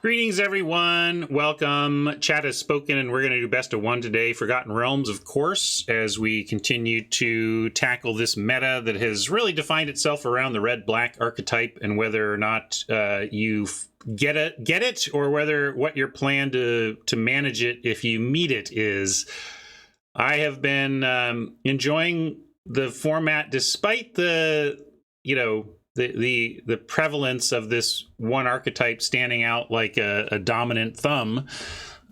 Greetings, everyone. Welcome. Chat has spoken, and we're going to do best of one today. Forgotten Realms, of course, as we continue to tackle this meta that has really defined itself around the red-black archetype, and whether or not you get it, or whether what your plan to manage it if you meet it is. I have been enjoying the format despite the prevalence of this one archetype standing out like a dominant thumb.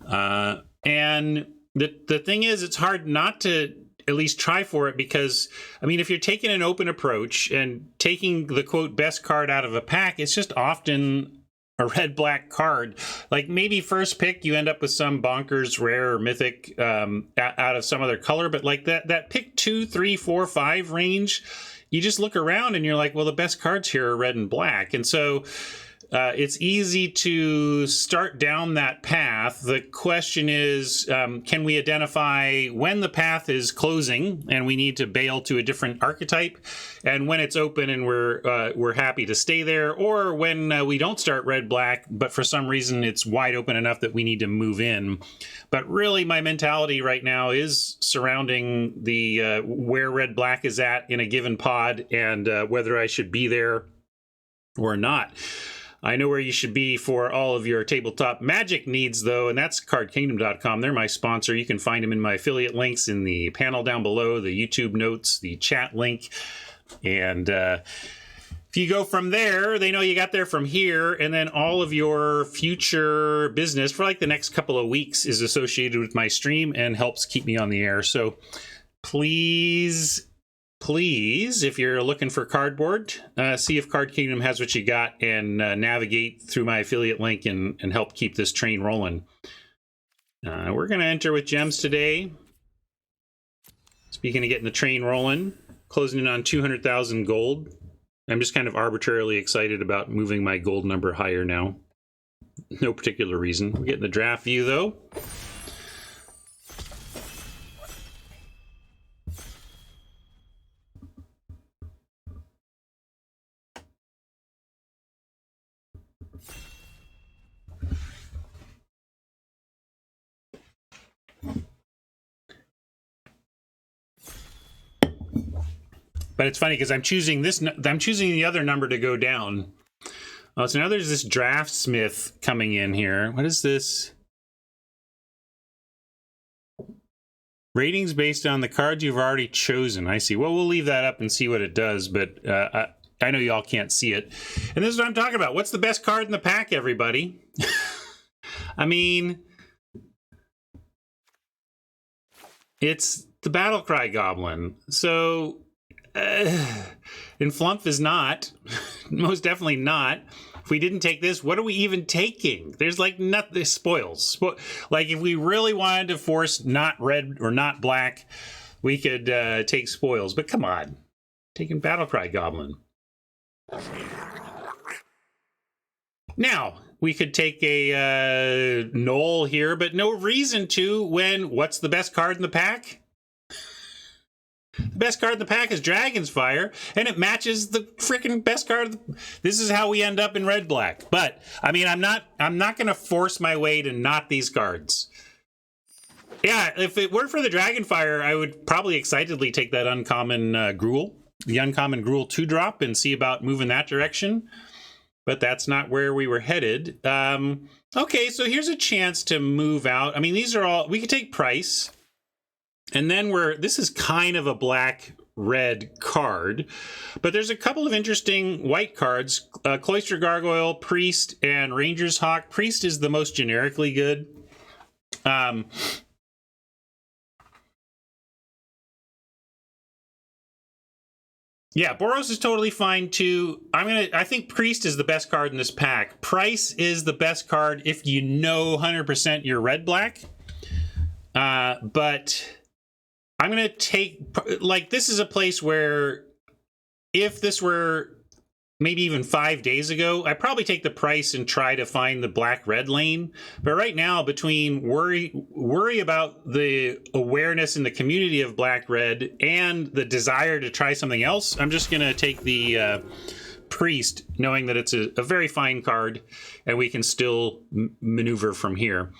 And the thing is, it's hard not to at least try for it, because, I mean, if you're taking an open approach and taking the, quote, best card out of a pack, it's just often a red-black card. Like, maybe first pick, you end up with some bonkers rare or mythic out of some other color, but like that pick 2, 3, 4, 5 range, you just look around and you're like, well, the best cards here are red and black. And so it's easy to start down that path. The question is, can we identify when the path is closing and we need to bail to a different archetype, and when it's open and we're happy to stay there, or when we don't start red-black, but for some reason it's wide open enough that we need to move in. But really, my mentality right now is surrounding the where red-black is at in a given pod, and whether I should be there or not. I know where you should be for all of your tabletop Magic needs, though, and that's cardkingdom.com. They're my sponsor. You can find them in my affiliate links in the panel down below, the YouTube notes, the chat link. And if you go from there, they know you got there from here, and then all of your future business for like the next couple of weeks is associated with my stream and helps keep me on the air. So please, if you're looking for cardboard, see if Card Kingdom has what you got, and navigate through my affiliate link and help keep this train rolling. We're going to enter with gems today. Speaking of getting the train rolling, closing in on 200,000 gold. I'm just kind of arbitrarily excited about moving my gold number higher now. No particular reason. We're getting the draft view, though. But it's funny because I'm choosing the other number to go down. Oh, so now there's this draftsmith coming in here. What is this? Ratings based on the cards you've already chosen. I see. Well, we'll leave that up and see what it does, but I know y'all can't see it. And this is what I'm talking about. What's the best card in the pack, everybody? I mean, it's the Battlecry Goblin. So... and Flump is not. Most definitely not. If we didn't take this, what are we even taking? There's like nothing. Spoils. Like if we really wanted to force not red or not black, we could take spoils. But come on. Taking Battlecry Goblin. Now, we could take a Knoll here, but no reason to when what's the best card in the pack? The best card in the pack is Dragon's Fire, and it matches the freaking best card. This is how we end up in red-black. But I mean, I'm not going to force my way to not these cards. Yeah, if it were for the Dragonfire, I would probably excitedly take that uncommon Gruul, the uncommon Gruul 2-drop, and see about moving that direction. But that's not where we were headed. Okay, so here's a chance to move out. I mean, these are all we could take price. And then this is kind of a black-red card, but there's a couple of interesting white cards, Cloister Gargoyle, Priest, and Ranger's Hawk. Priest is the most generically good. Yeah, Boros is totally fine too. I think Priest is the best card in this pack. Price is the best card if you know 100% you're red-black. But I'm going to take, like, this is a place where if this were maybe even 5 days ago, I'd probably take the price and try to find the black-red lane. But right now, between worry about the awareness in the community of black-red and the desire to try something else, I'm just going to take the Priest, knowing that it's a very fine card, and we can still maneuver from here.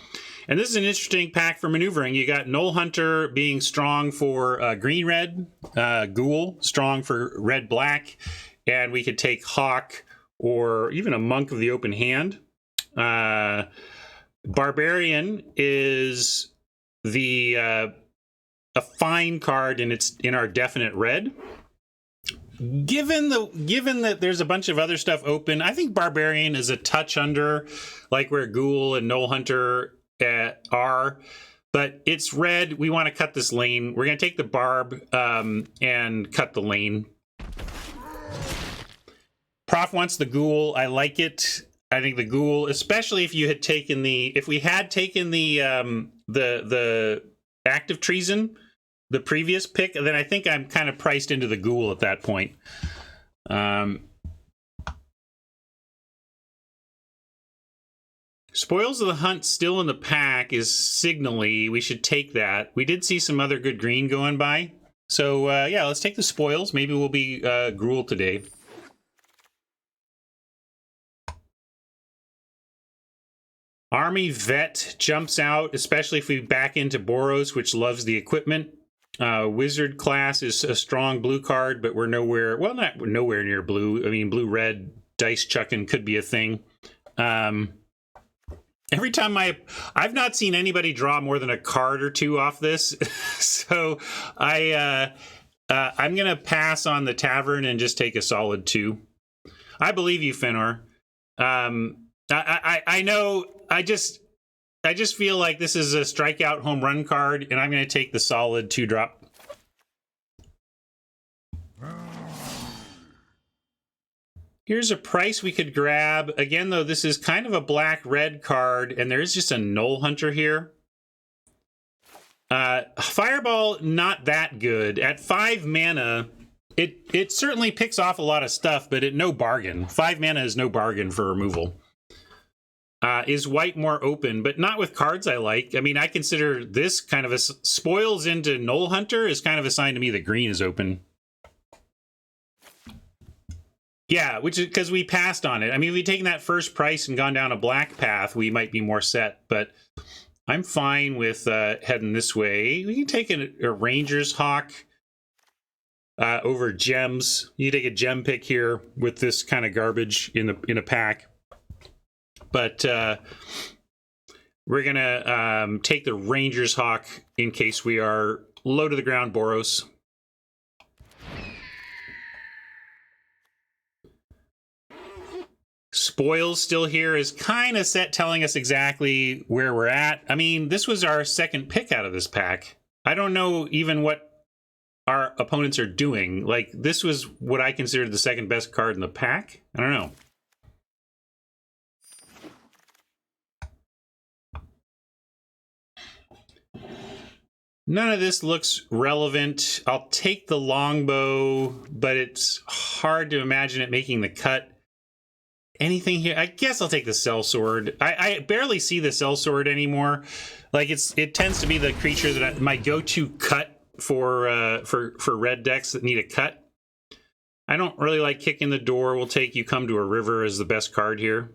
And this is an interesting pack for maneuvering. You got Null Hunter being strong for green-red, Ghoul strong for red-black, and we could take Hawk or even a Monk of the Open Hand. Barbarian is a fine card, and it's in our definite red. Given that there's a bunch of other stuff open, I think Barbarian is a touch under, like where Ghoul and Null Hunter are, but it's red. We want to cut this lane. We're going to take the Barb and cut the lane. Prof wants the Ghoul. I like it. I think the Ghoul, especially if we had taken the Active Treason, the previous pick, then I think I'm kind of priced into the Ghoul at that point. Spoils of the Hunt still in the pack is Signally. We should take that. We did see some other good green going by. So, yeah, let's take the Spoils. Maybe we'll be Gruul today. Army Vet jumps out, especially if we back into Boros, which loves the equipment. Wizard class is a strong blue card, but we're nowhere, well, not nowhere near blue. I mean, blue-red dice chucking could be a thing. Every time I've not seen anybody draw more than a card or two off this, so I'm gonna pass on the Tavern and just take a solid 2. I believe you, Fenor. I know. I just feel like this is a strikeout home run card, and I'm going to take the solid 2-drop. Here's a price we could grab. Again, though, this is kind of a black-red card, and there is just a Null Hunter here. Fireball, not that good. At 5 mana, it certainly picks off a lot of stuff, but no bargain. 5 mana is no bargain for removal. Is white more open, but not with cards I like. I mean, I consider this kind of a spoils into Null Hunter is kind of a sign to me that green is open. Yeah, which is because we passed on it. I mean, if we'd taken that first price and gone down a black path, we might be more set, but I'm fine with heading this way. We can take a Ranger's Hawk over gems. You take a gem pick here with this kind of garbage in a pack. But we're going to take the Ranger's Hawk in case we are low to the ground Boros. Spoils still here is kind of set telling us exactly where we're at. I mean, this was our second pick out of this pack. I don't know even what our opponents are doing. Like, this was what I considered the second best card in the pack. I don't know. None of this looks relevant. I'll take the longbow, but it's hard to imagine it making the cut. Anything here? I guess I'll take the sellsword. I barely see the sellsword anymore. Like, it tends to be the creature that my go-to cut for red decks that need a cut. I don't really like kicking the door. We'll take You Come to a River as the best card here.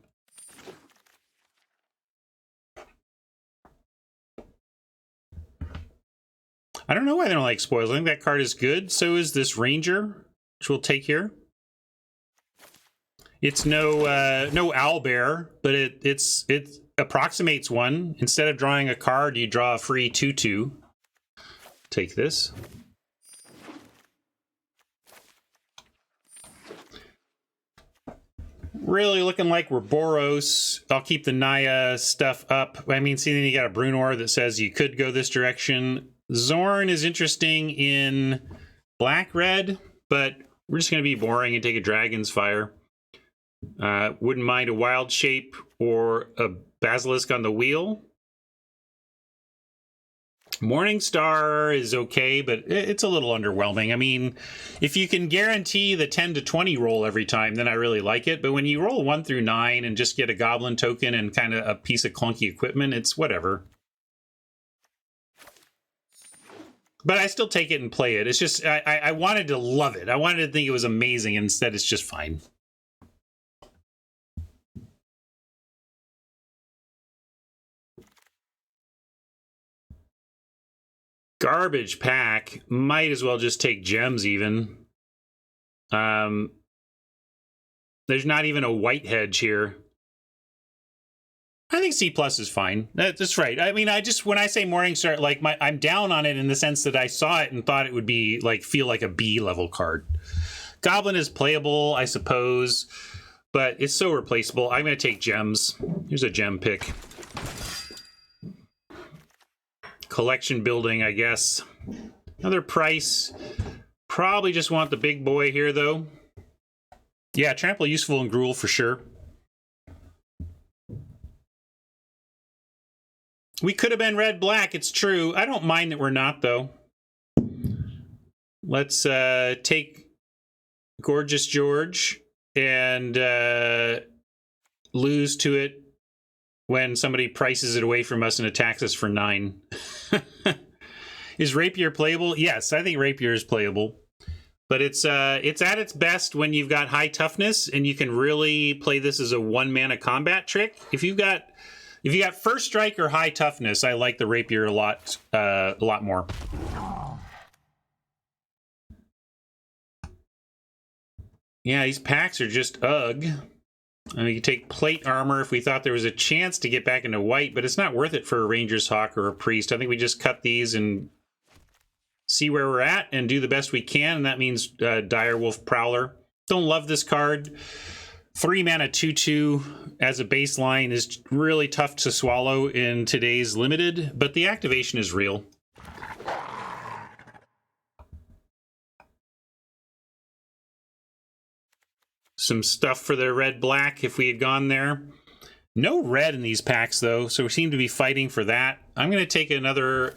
I don't know why they don't like spoils. I think that card is good. So is this Ranger, which we'll take here. It's no owlbear, but it approximates one. Instead of drawing a card, you draw a free 2/2. Take this. Really looking like we're Boros. I'll keep the Naya stuff up. I mean, see, then you got a Brunor that says you could go this direction. Zorn is interesting in black-red, but we're just going to be boring and take a Dragon's Fire. Wouldn't mind a Wild Shape or a Basilisk on the wheel. Morningstar is okay, but it's a little underwhelming. I mean, if you can guarantee the 10 to 20 roll every time, then I really like it. But when you roll 1 through 9 and just get a Goblin token and kind of a piece of clunky equipment, it's whatever. But I still take it and play it. It's just, I wanted to love it. I wanted to think it was amazing, and instead it's just fine. Garbage pack. Might as well just take gems even. There's not even a white hedge here. I think C+ is fine. That's right. I mean, when I say Morningstar, like I'm down on it in the sense that I saw it and thought it would be like feel like a B level card. Goblin is playable, I suppose, but it's so replaceable. I'm going to take gems. Here's a gem pick. Collection building, I guess. Another price. Probably just want the big boy here, though. Yeah, Trample useful and Gruul for sure. We could have been red-black, it's true. I don't mind that we're not, though. Let's take Gorgeous George and lose to it when somebody prices it away from us and attacks us for 9. Is Rapier playable? Yes, I think Rapier is playable. But it's at its best when you've got high toughness and you can really play this as a 1-mana combat trick. If you got first strike or high toughness, I like the Rapier a lot more. Yeah, these packs are just ugh. I mean, you could take plate armor if we thought there was a chance to get back into white, but it's not worth it for a Ranger's Hawk or a Priest. I think we just cut these and see where we're at and do the best we can, and that means Direwolf Prowler. Don't love this card. 3-mana 2/2 as a baseline is really tough to swallow in today's limited, but the activation is real. Some stuff for the red-black if we had gone there. No red in these packs, though, so we seem to be fighting for that. I'm going to take another...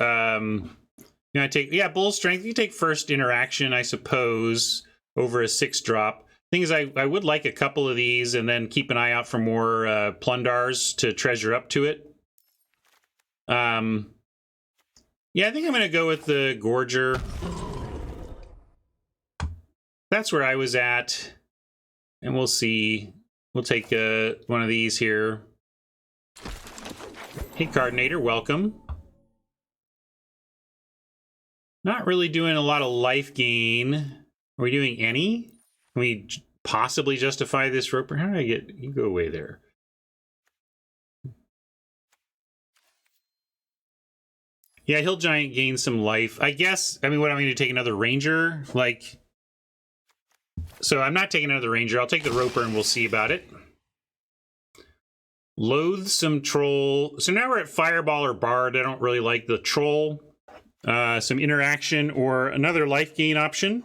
Bull Strength. You take first interaction, I suppose, over a 6-drop. Thing is, I would like a couple of these and then keep an eye out for more Plundars to treasure up to it. Yeah, I think I'm going to go with the Gorger. That's where I was at. And we'll see. We'll take one of these here. Hey, Cardinator, welcome. Not really doing a lot of life gain. Are we doing any? Can we possibly justify this roper? How do I get... You go away there. Yeah, Hill Giant gains some life. I guess... I mean, what, am I going to take another Ranger? Like... So I'm not taking another Ranger. I'll take the Roper and we'll see about it. Loathsome Troll. So now we're at Fireball or Bard. I don't really like the Troll. Some interaction or another life gain option.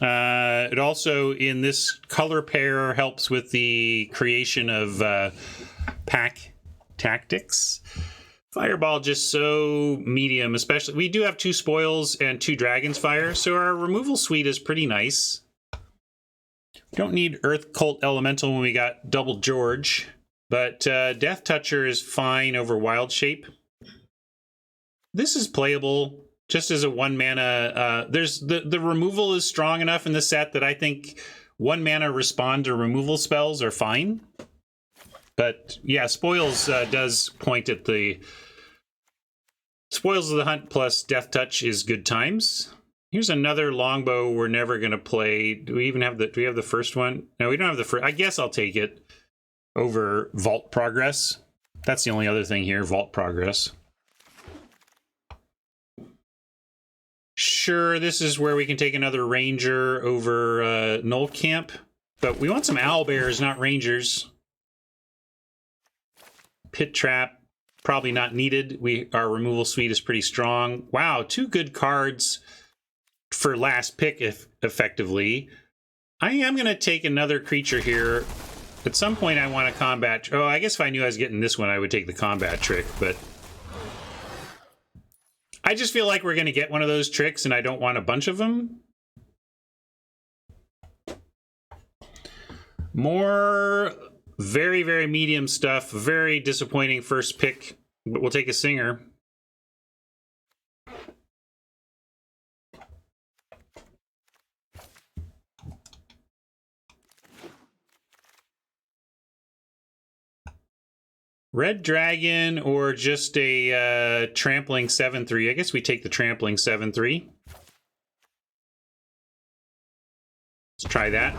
It also, in this color pair, helps with the creation of pack tactics. Fireball just so medium, especially. We do have 2 spoils and 2 Dragon's Fire, so our removal suite is pretty nice. Don't need Earth Cult Elemental when we got Double George, but Death Toucher is fine over Wild Shape. This is playable just as a 1-mana. There's the removal is strong enough in the set that I think 1-mana respond to removal spells are fine. But yeah, Spoils does point at the Spoils of the Hunt plus Death Touch is good times. Here's another longbow we're never going to play. Do we have the first one? No, we don't have the first. I guess I'll take it over Vault Progress. That's the only other thing here, Vault Progress. Sure, this is where we can take another Ranger over Null Camp. But we want some Owlbears, not Rangers. Pit Trap, probably not needed. Our removal suite is pretty strong. Wow, 2 good cards for last pick, effectively. I am going to take another creature here. At some point, I want a combat... Oh, I guess if I knew I was getting this one, I would take the combat trick, but... I just feel like we're going to get one of those tricks, and I don't want a bunch of them. More very, very medium stuff. Very disappointing first pick, but we'll take a Singer. Red Dragon or just a trampling 7/3. I guess we take the trampling 7/3. Let's try that.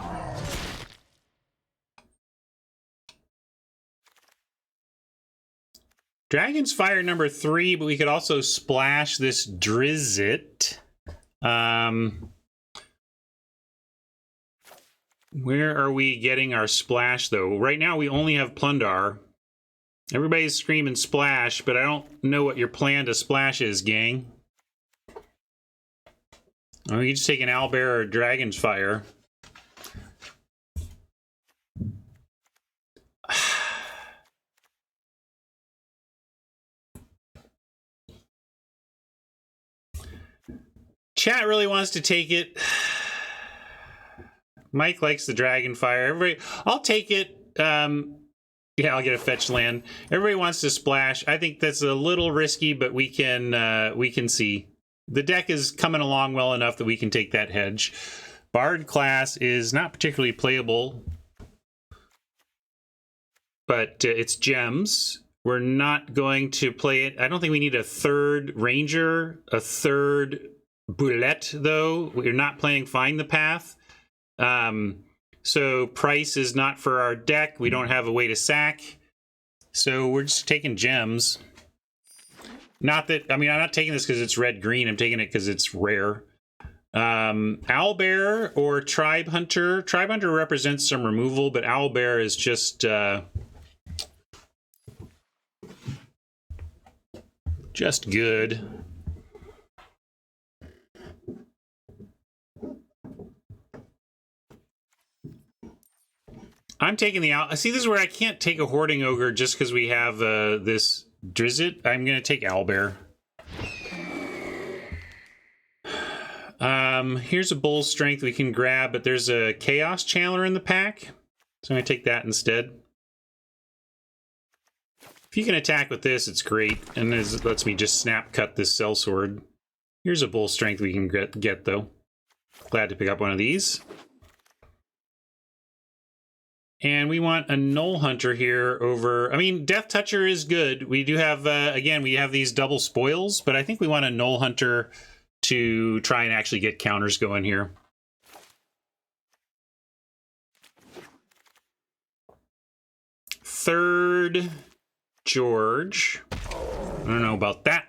Dragon's Fire number 3, but we could also splash this Drizzt. Where are we getting our splash, though? Right now, we only have Plundar. Everybody's screaming splash, but I don't know what your plan to splash is, gang. Oh, you can just take an Owlbear or Dragon's Fire. Chat really wants to take it. Mike likes the Dragonfire. Everybody, I'll take it. Yeah, I'll get a fetch land. Everybody wants to splash. I think that's a little risky, but we can see. The deck is coming along well enough that we can take that hedge. Bard class is not particularly playable, but it's gems. We're not going to play it. I don't think we need a third Ranger, a third Boulette, though. We're not playing Find the Path. So price is not for our deck. We don't have a way to sack. So we're just taking gems. Not that, I mean, I'm not taking this because it's red-green. I'm taking it because it's rare. Owlbear or Tribe Hunter. Tribe Hunter represents some removal, but Owlbear is just good. I'm taking the Owl. See, this is where I can't take a Hoarding Ogre just because we have this Drizzt. I'm going to take Owlbear. Here's a Bull Strength we can grab, but there's a Chaos Channeler in the pack. So I'm going to take that instead. If you can attack with this, it's great. And this lets me just snap cut this Sellsword. Here's a Bull Strength we can get though. Glad to pick up one of these. And we want a Null Hunter here over... I mean, Death Toucher is good. We do have, again, we have these double spoils, but I think we want a Null Hunter to try and actually get counters going here. Third George. I don't know about that.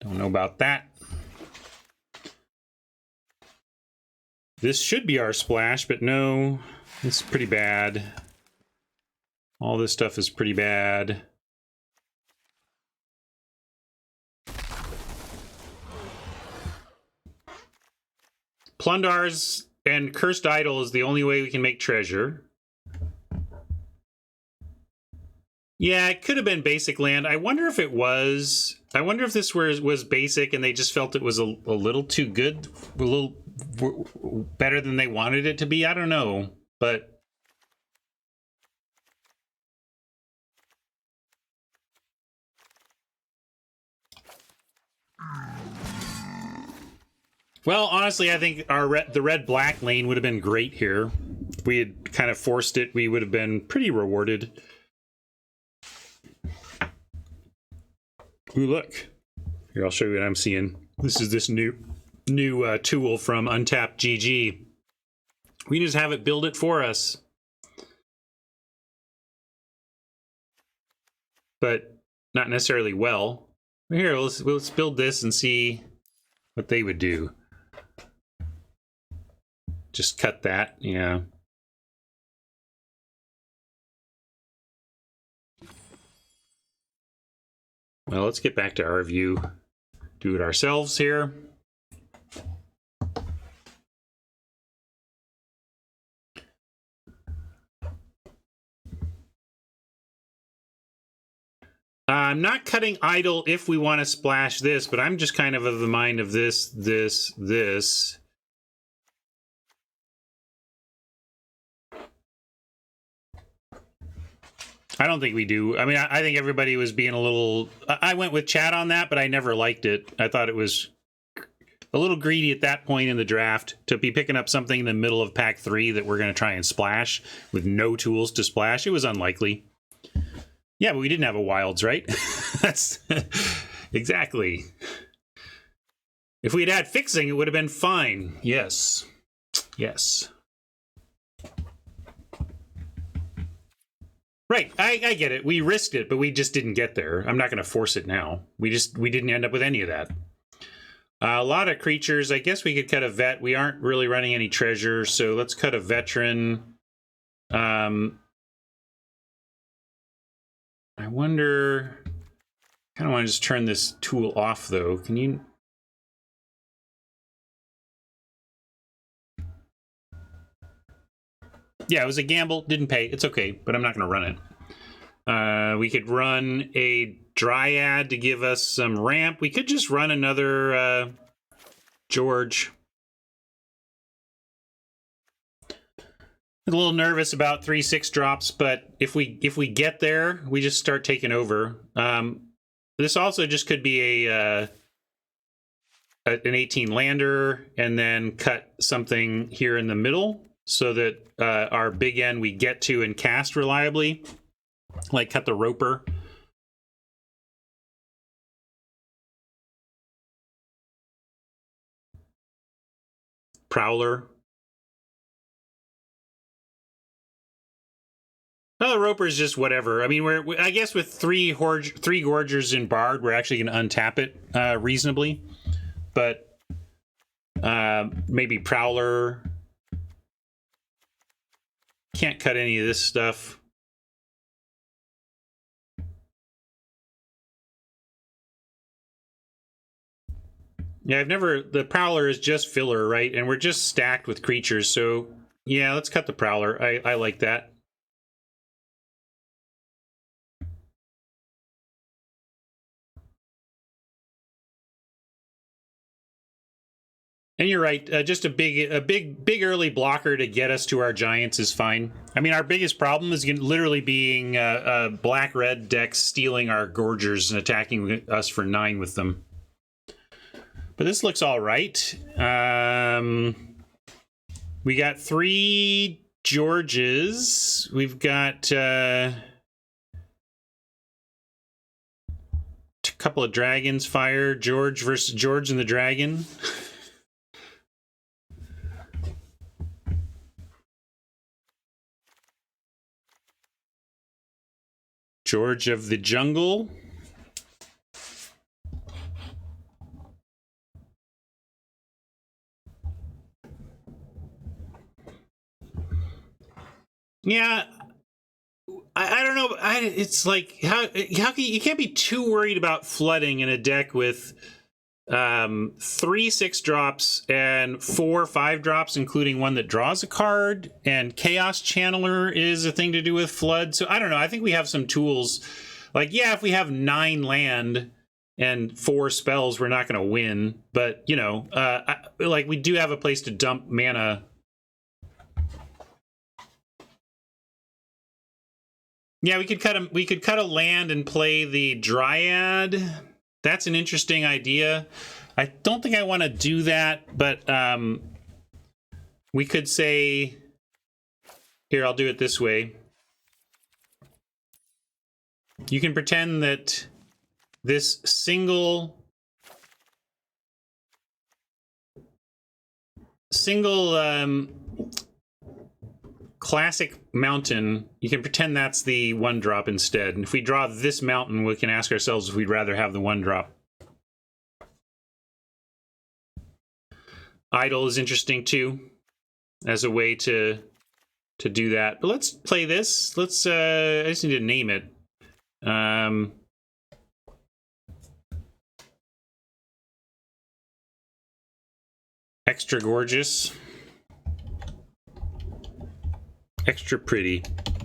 Don't know about that. This should be our splash, but no... It's pretty bad. All this stuff is pretty bad. Plundars and Cursed Idol is the only way we can make treasure. Yeah, it could have been basic land. I wonder if it was... I wonder if this was basic and they just felt it was a little too good, a little better than they wanted it to be. I don't know. But well, honestly, I think the red-black lane would have been great here. If we had kind of forced it, we would have been pretty rewarded. Ooh, look. Here, I'll show you what I'm seeing. This is this new tool from Untapped GG. We just have it build it for us. But not necessarily well. Here, let's build this and see what they would do. Just cut that, yeah. Well, let's get back to our view. Do it ourselves here. I'm not cutting idle if we want to splash this, but I'm just kind of the mind of this. I don't think we do. I mean, I think everybody was being a little... I went with chat on that, but I never liked it. I thought it was a little greedy at that point in the draft to be picking up something in the middle of pack 3 that we're going to try and splash with no tools to splash. It was unlikely. Yeah, but we didn't have a wilds, right? That's exactly. If we'd had fixing, it would have been fine. Yes. Yes. Right, I get it. We risked it, but we just didn't get there. I'm not going to force it now. We didn't end up with any of that. A lot of creatures. I guess we could cut a vet. We aren't really running any treasure, so let's cut a veteran. I wonder... I kind of want to just turn this tool off, though. Can you... Yeah, it was a gamble. Didn't pay. It's okay, but I'm not going to run it. We could run a Dryad to give us some ramp. We could just run another George. A little nervous about 3/6 drops, but if we get there, we just start taking over. This also just could be an 18 lander, and then cut something here in the middle so that our big end we get to and cast reliably, like cut the Roper. Prowler. Well, the Roper is just whatever. I mean, I guess with three Gorgers in Bard, we're actually going to untap it reasonably. But maybe Prowler. Can't cut any of this stuff. Yeah, the Prowler is just filler, right? And we're just stacked with creatures, so yeah, let's cut the Prowler. I like that. And you're right, just a big early blocker to get us to our giants is fine. I mean, our biggest problem is literally being black-red decks stealing our Gorgers and attacking us for 9 with them. But this looks all right. We got 3 Georges. We've got a couple of dragons fire. George versus George and the Dragon. George of the Jungle. Yeah, I don't know. It's like how can you can't be too worried about flooding in a deck with 3 6 drops and 4 5 drops, including one that draws a card, and Chaos Channeler is a thing to do with flood. So I don't know. I think we have some tools. Like, yeah, if we have 9 land and 4 spells, we're not going to win. But you know, like we do have a place to dump mana. Yeah, we could cut a land and play the Dryad. That's an interesting idea. I don't think I want to do that, but we could say, here, I'll do it this way. You can pretend that this single classic mountain, you can pretend that's the 1-drop instead. And if we draw this mountain, we can ask ourselves if we'd rather have the 1-drop. Idol is interesting too, as a way to do that. But let's play this. Let's I just need to name it. Extra gorgeous. Extra pretty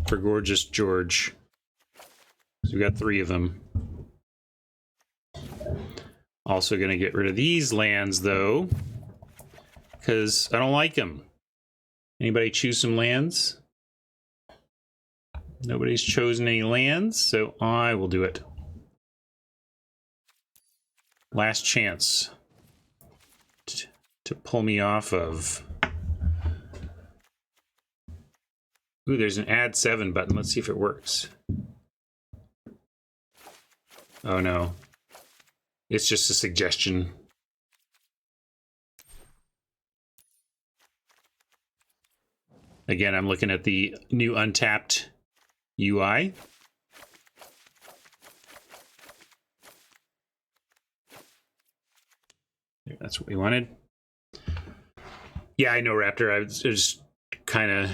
for Gorgeous George. So we got 3 of them. Also going to get rid of these lands, though, because I don't like them. Anybody choose some lands? Nobody's chosen any lands, so I will do it. Last chance to pull me off of... Ooh, there's an add 7 button. Let's see if it works. Oh no. It's just a suggestion. Again, I'm looking at the new untapped UI. That's what we wanted. Yeah, I know, Raptor. I was just kind of...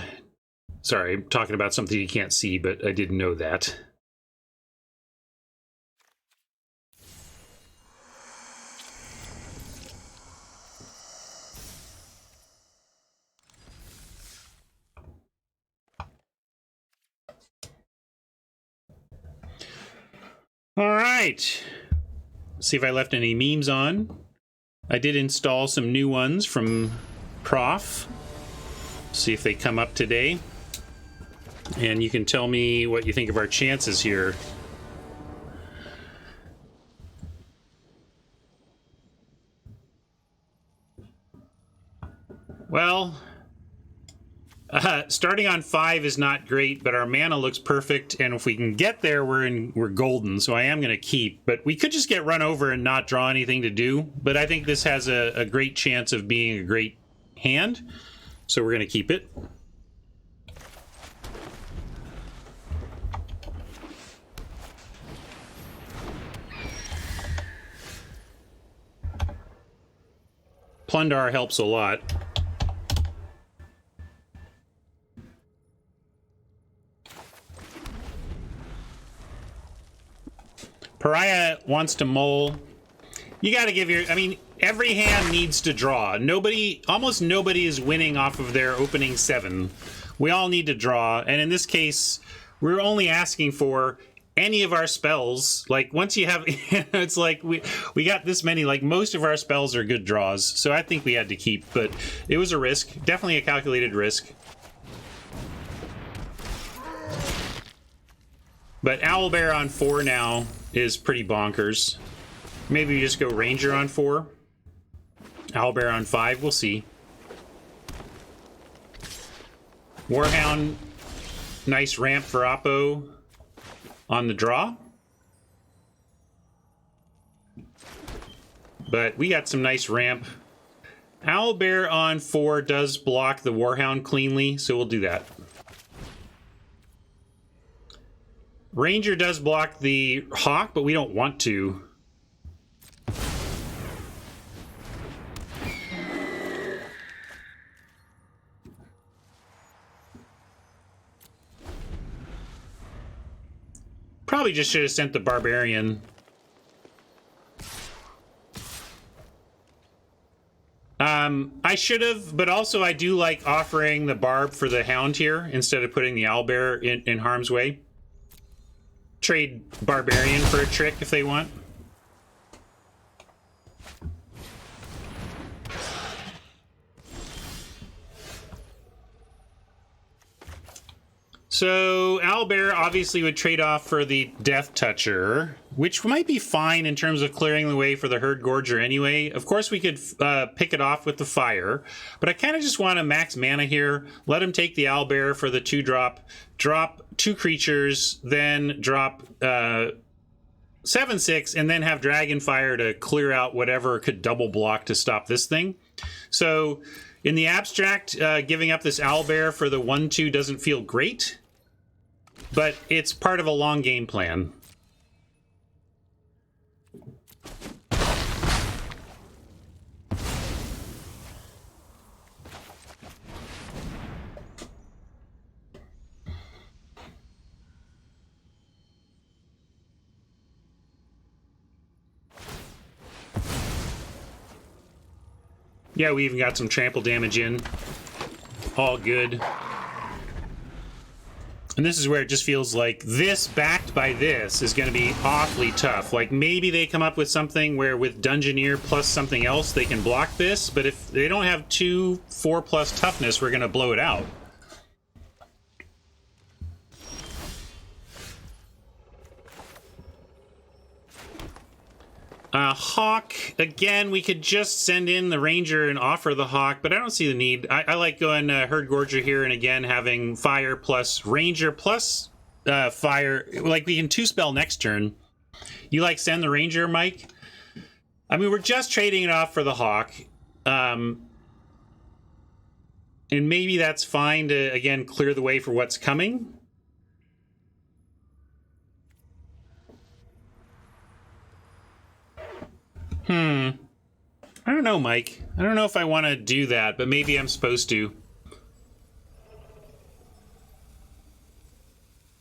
Sorry, I'm talking about something you can't see, but I didn't know that. All right. See if I left any memes on. I did install some new ones from Prof. See if they come up today. And you can tell me what you think of our chances here. Well, starting on 5 is not great, but our mana looks perfect, and if we can get there, we're golden. So I am going to keep, but we could just get run over and not draw anything to do. But I think this has a great chance of being a great hand, so we're going to keep it. Plundar helps a lot. Pariah wants to mull. You got to give your... I mean, every hand needs to draw. Almost nobody is winning off of their opening 7. We all need to draw. And in this case, we're only asking for any of our spells. Like, once you have... it's like, we got this many. Like, most of our spells are good draws. So I think we had to keep. But it was a risk. Definitely a calculated risk. But Owlbear on 4 now is pretty bonkers. Maybe we just go Ranger on 4. Owlbear on 5, we'll see. Warhound, nice ramp for Oppo on the draw. But we got some nice ramp. Owlbear on 4 does block the Warhound cleanly, so we'll do that. Ranger does block the Hawk, but we don't want to. Probably just should have sent the Barbarian. I should have, but also I do like offering the Barb for the Hound here instead of putting the Owlbear in harm's way. Trade Barbarian for a trick if they want. So Owlbear obviously would trade off for the Death Toucher, which might be fine in terms of clearing the way for the Herd Gorger anyway. Of course, we could pick it off with the Fire, but I kind of just want to max mana here. Let him take the Owlbear for the 2-drop, drop 2 creatures, then drop 7/6, and then have Dragonfire to clear out whatever could double block to stop this thing. So in the abstract, giving up this Owlbear for the 1/2 doesn't feel great, but it's part of a long game plan. Yeah, we even got some trample damage in. All good. And this is where it just feels like this backed by this is going to be awfully tough. Like, maybe they come up with something where with Dungeoneer plus something else they can block this, but if they don't have 2 4+ toughness, we're going to blow it out. Hawk, again, we could just send in the Ranger and offer the Hawk, but I don't see the need. I like going Herd Gorger here, and again, having Fire plus Ranger plus Fire. Like, we can 2-spell next turn. You like send the Ranger, Mike? I mean, we're just trading it off for the Hawk. And maybe that's fine to, again, clear the way for what's coming. I don't know, Mike. I don't know if I want to do that, but maybe I'm supposed to.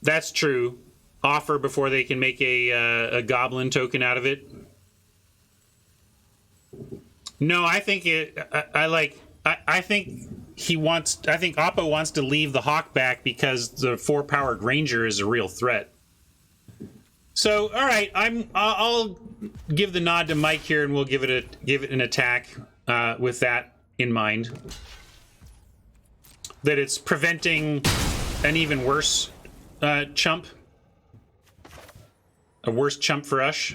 That's true. Offer before they can make a goblin token out of it. No, I think I think he wants. I think Oppo wants to leave the Hawk back because the 4-powered Ranger is a real threat. So, all right, I'll give the nod to Mike here, and we'll give it an attack with that in mind. That it's preventing an even worse chump. A worse chump for us.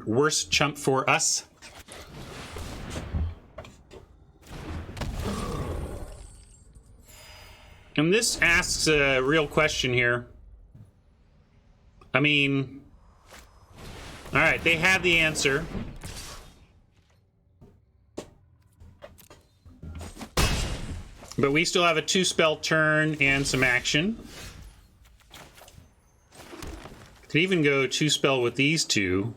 Worse chump for us. And this asks a real question here. I mean, all right, they had the answer. But we still have a 2-spell turn and some action. Could even go 2-spell with these two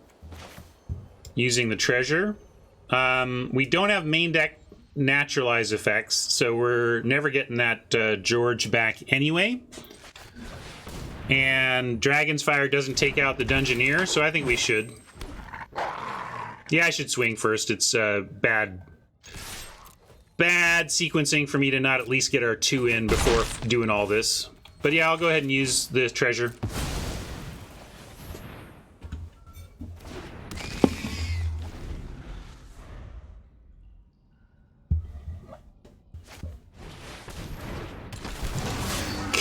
using the treasure. We don't have main deck naturalize effects, so we're never getting that George back anyway. And Dragon's Fire doesn't take out the Dungeoneer, so I think we should. Yeah, I should swing first. It's bad sequencing for me to not at least get our 2 in before doing all this. But yeah, I'll go ahead and use the treasure.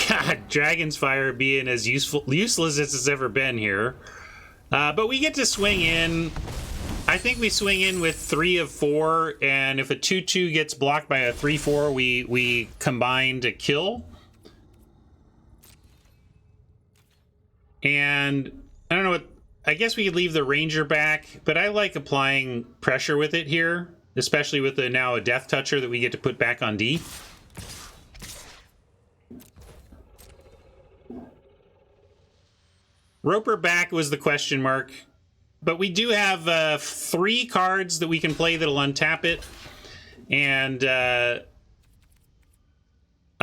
God, Dragon's Fire being as useless as it's ever been here. But we get to swing in. I think we swing in with 3 of 4, and if a 2/2 gets blocked by a 3/4, we combine to kill. And I don't know what. I guess we could leave the Ranger back, but I like applying pressure with it here, especially with now a Death Toucher that we get to put back on D. Roper back was the question mark. But we do have 3 cards that we can play that'll untap it. And I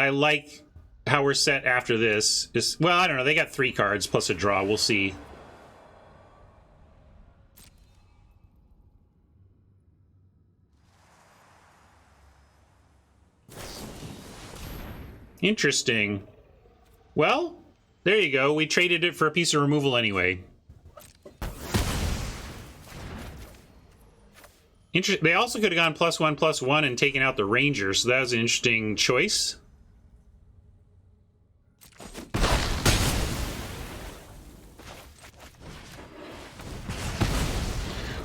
like how we're set after this. Well, I don't know. They got 3 cards plus a draw. We'll see. Interesting. Well, there you go. We traded it for a piece of removal anyway. They also could have gone +1/+1 and taken out the Ranger, so that was an interesting choice.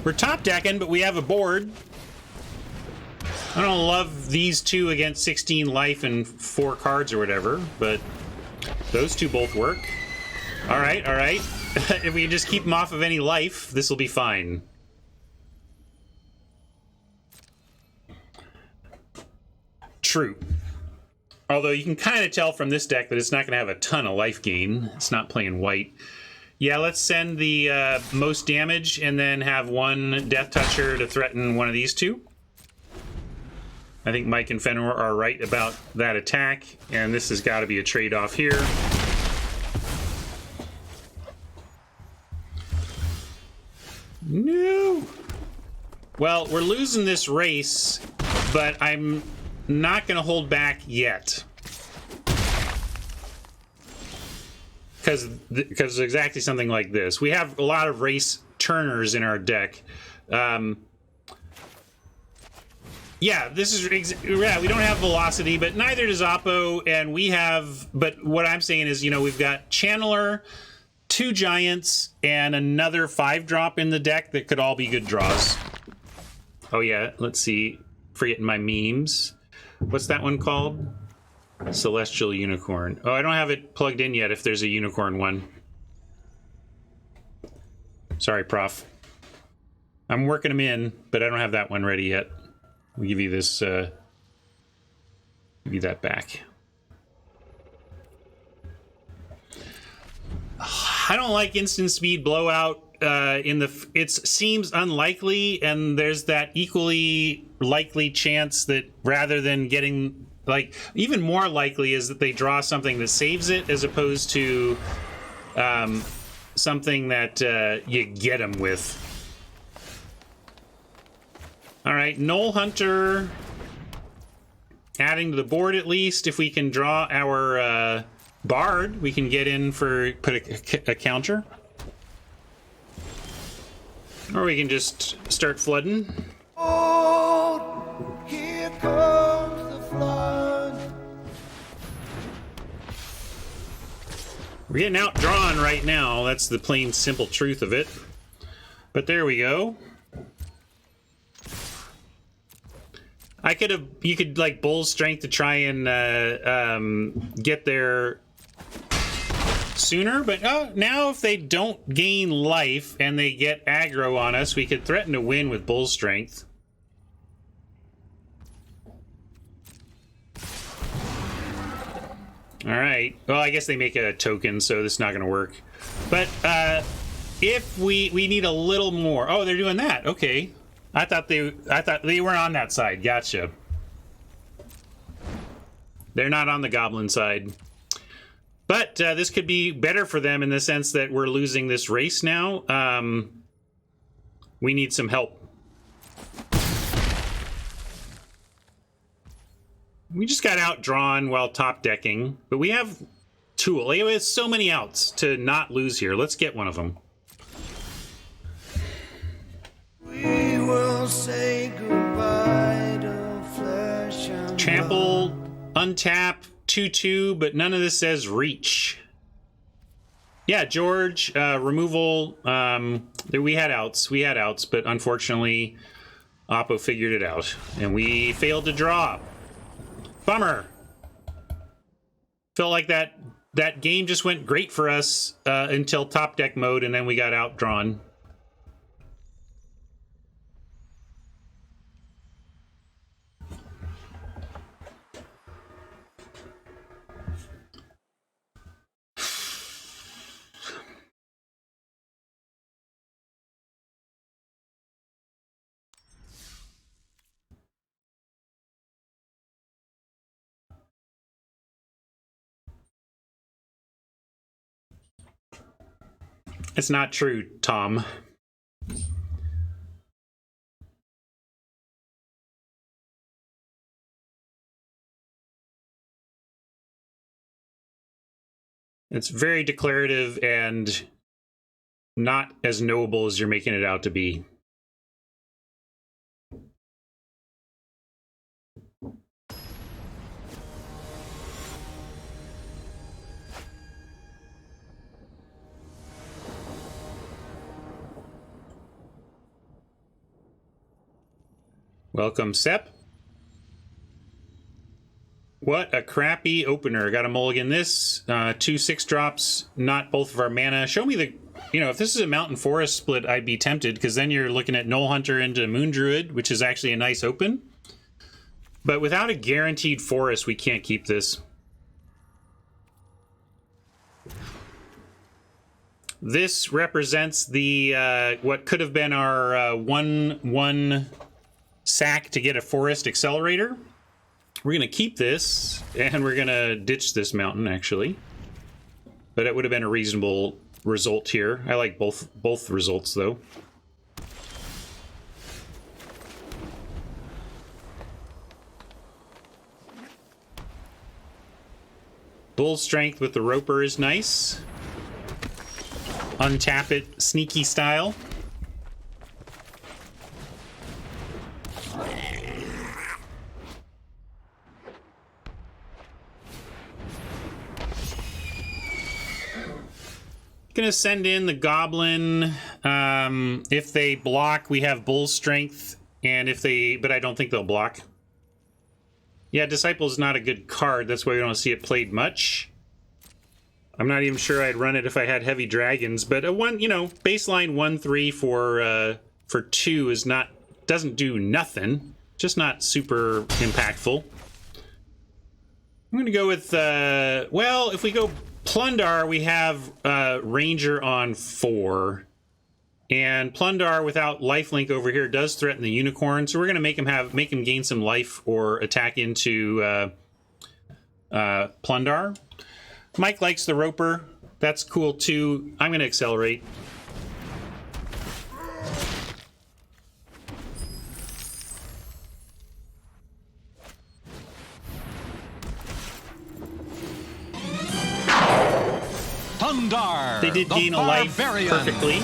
We're top decking, but we have a board. I don't love these 2 against 16 life and 4 cards or whatever, but those 2 both work. All right, all right. If we can just keep them off of any life, this will be fine. True. Although you can kind of tell from this deck that it's not going to have a ton of life gain. It's not playing white. Yeah, let's send the most damage and then have 1 Death Toucher to threaten one of these 2. I think Mike and Fenor are right about that attack, and this has got to be a trade-off here. No! Well, we're losing this race, but I'm not going to hold back yet. Because exactly something like this. We have a lot of race turners in our deck. Yeah, this is yeah. We don't have velocity, but neither does Oppo, and we have. But what I'm saying is, you know, we've got Channeler, 2 Giants, and another 5-drop in the deck that could all be good draws. Oh yeah, let's see. Forgetting my memes. What's that one called? Celestial Unicorn. Oh, I don't have it plugged in yet. If there's a unicorn one. Sorry, Prof. I'm working them in, but I don't have that one ready yet. We'll give you this, give you that back. I don't like instant speed blowout. It seems unlikely, and there's that equally likely chance that rather than getting, like, even more likely is that they draw something that saves it as opposed to something that you get them with. All right, Knoll Hunter adding to the board at least. If we can draw our Bard, we can get in for put a counter. Or we can just start flooding. Oh, here comes the flood. We're getting outdrawn right now. That's the plain, simple truth of it. But there we go. You could like Bull's Strength to try and get there sooner, but now if they don't gain life and they get aggro on us, we could threaten to win with Bull's Strength. All right. Well, I guess they make a token, so this is not going to work. But if we need a little more. Oh, they're doing that. Okay. I thought they were on that side. Gotcha. They're not on the goblin side. But this could be better for them in the sense that we're losing this race now. We need some help. We just got outdrawn while top decking, but we have Tool. We have so many outs to not lose here. Let's get one of them. We will say goodbye to flesh and trample, untap, 2/2, but none of this says reach. Yeah, George, removal. We had outs, but unfortunately, Oppo figured it out, and we failed to draw. Bummer. Felt like that game just went great for us until top deck mode, and then we got outdrawn. It's not true, Tom. It's very declarative and not as knowable as you're making it out to be. Welcome, Sep. What a crappy opener. Got a mulligan this. 2 6-drops, not both of our mana. Show me the... You know, if this is a Mountain Forest split, I'd be tempted, because then you're looking at Knoll Hunter into Moon Druid, which is actually a nice open. But without a guaranteed forest, we can't keep this. This represents the what could have been our 1/1 sack to get a forest accelerator. We're going to keep this, and we're going to ditch this mountain, actually. But it would have been a reasonable result here. I like both results, though. Bull Strength with the Roper is nice. Untap it, sneaky style. Gonna send in the Goblin. If they block, we have Bull Strength, and if they... But I don't think they'll block. Yeah, Disciple's not a good card. That's why we don't see it played much. I'm not even sure I'd run it if I had heavy dragons, but a one, you know, baseline 1/3 for 2 is not, doesn't do nothing, just not super impactful. I'm gonna go with well, if we go Plundar, we have Ranger on 4, and Plundar without lifelink over here does threaten the Unicorn, so we're gonna make him gain some life or attack into Plundar. Mike likes the Roper. That's cool too. I'm going to accelerate. Thundar, they did gain a life perfectly.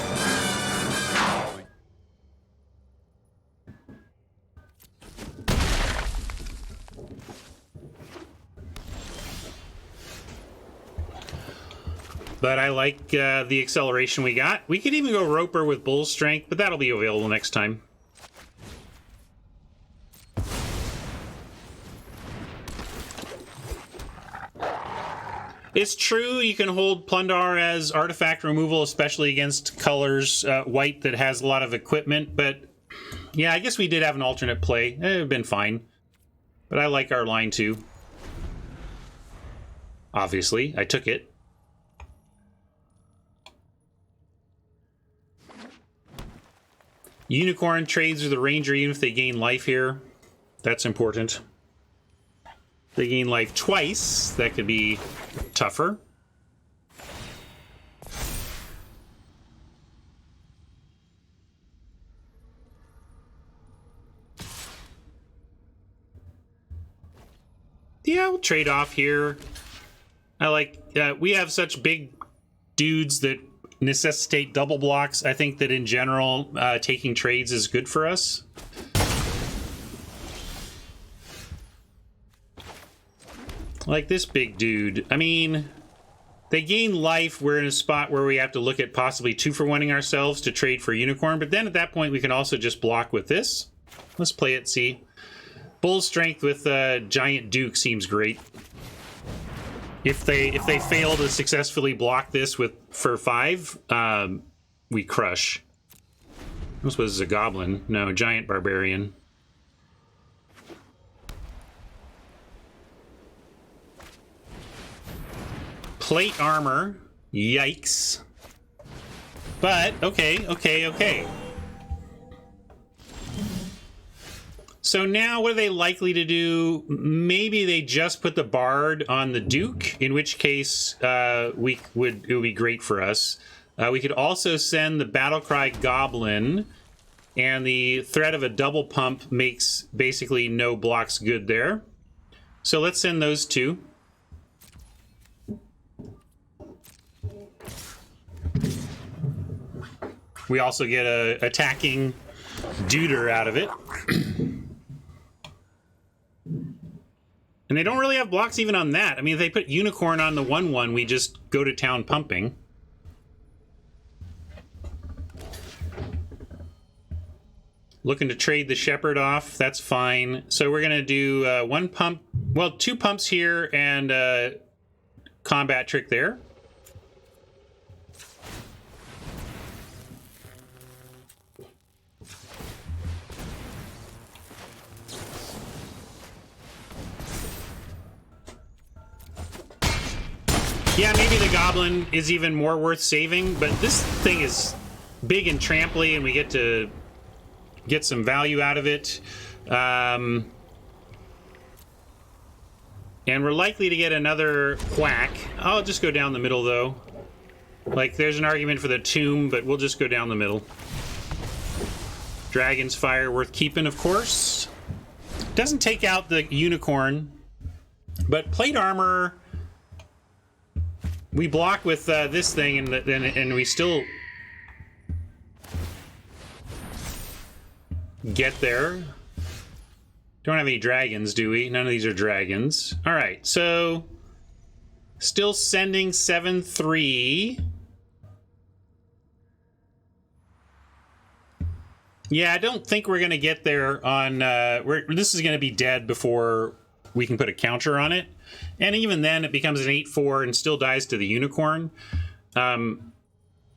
But I like the acceleration we got. We could even go Roper with Bull Strength, but that'll be available next time. It's true you can hold Plundar as artifact removal, especially against colors, white that has a lot of equipment, but yeah, I guess we did have an alternate play. It would have been fine. But I like our line too. Obviously, I took it. Unicorn trades with the Ranger even if they gain life here. That's important. They gain life twice. That could be tougher. Yeah, we'll trade off here. I like, we have such big dudes that necessitate double blocks. I think that in general, taking trades is good for us. Like this big dude. I mean, they gain life. We're in a spot where we have to look at possibly 2-for-1ing ourselves to trade for Unicorn. But then at that point, we can also just block with this. Let's play it, see. Bull Strength with Giant Duke seems great. If they fail to successfully block this for 5, we crush. This was a goblin. No, giant barbarian. Plate armor. Yikes. But okay. So now what are they likely to do? Maybe they just put the Bard on the Duke, in which case it would be great for us. We could also send the Battlecry Goblin, and the threat of a double pump makes basically no blocks good there. So let's send those 2. We also get a attacking Duder out of it. And they don't really have blocks even on that. I mean, if they put Unicorn on the 1/1, we just go to town pumping. Looking to trade the Shepherd off. That's fine. So we're going to do 1 pump. Well, 2 pumps here and combat trick there. Yeah, maybe the Goblin is even more worth saving, but this thing is big and tramply, and we get to get some value out of it. And we're likely to get another whack. I'll just go down the middle, though. Like, there's an argument for the tomb, but we'll just go down the middle. Dragon's Fire worth keeping, of course. Doesn't take out the Unicorn, but plate armor... We block with this thing, and we still get there. Don't have any dragons, do we? None of these are dragons. All right, so still sending 7/3. Yeah, I don't think we're going to get there on... this is going to be dead before we can put a counter on it. And even then, it becomes an 8/4 and still dies to the unicorn.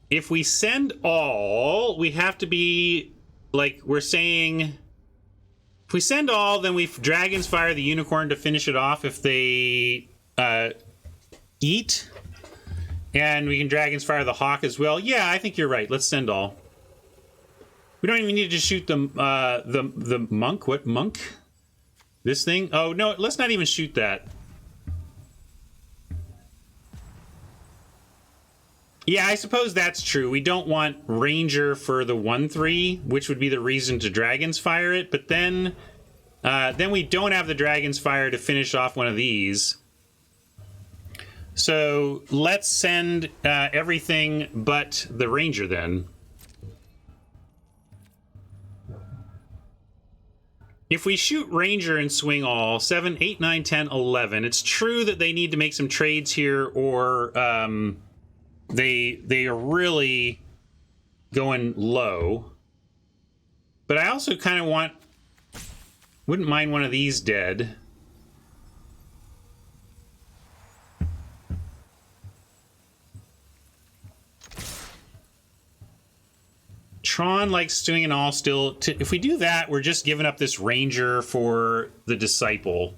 If we send all, we have to be, like, we're saying... If we send all, then we Dragon's Fire the unicorn to finish it off if they eat. And we can Dragon's Fire the hawk as well. Yeah, I think you're right. Let's send all. We don't even need to shoot the monk. What monk? This thing? Oh, no, let's not even shoot that. Yeah, I suppose that's true. We don't want Ranger for the 1/3, which would be the reason to Dragon's Fire it. But then we don't have the Dragon's Fire to finish off one of these. So let's send everything but the Ranger then. If we shoot Ranger and swing all, 7, 8, 9, 10, 11, it's true that they need to make some trades here, or they are really going low. But I also kind of wouldn't mind one of these dead. Tron likes doing an all still. If we do that, we're just giving up this Ranger for the Disciple.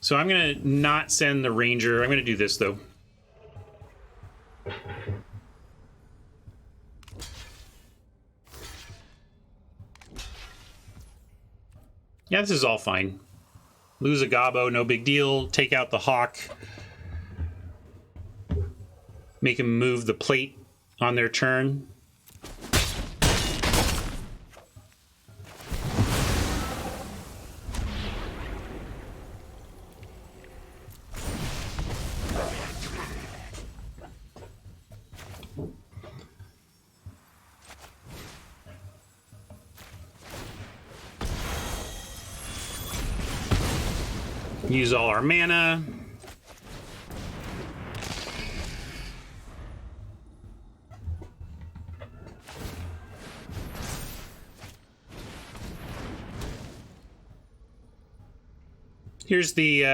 So I'm going to not send the Ranger. I'm going to do this, though. Yeah, this is all fine. Lose a Gobbo, no big deal. Take out the Hawk. Make him move the plate on their turn. Use all our mana. Here's the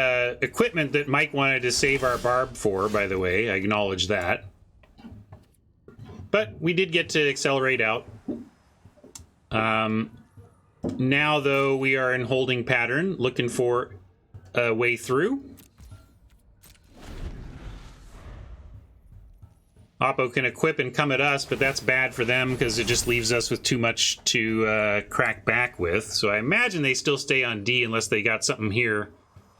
equipment that Mike wanted to save our barb for, by the way. I acknowledge that. But we did get to accelerate out. Now, though, we are in holding pattern, looking for a way through. Oppo can equip and come at us, but that's bad for them because it just leaves us with too much to crack back with. So I imagine they still stay on D unless they got something here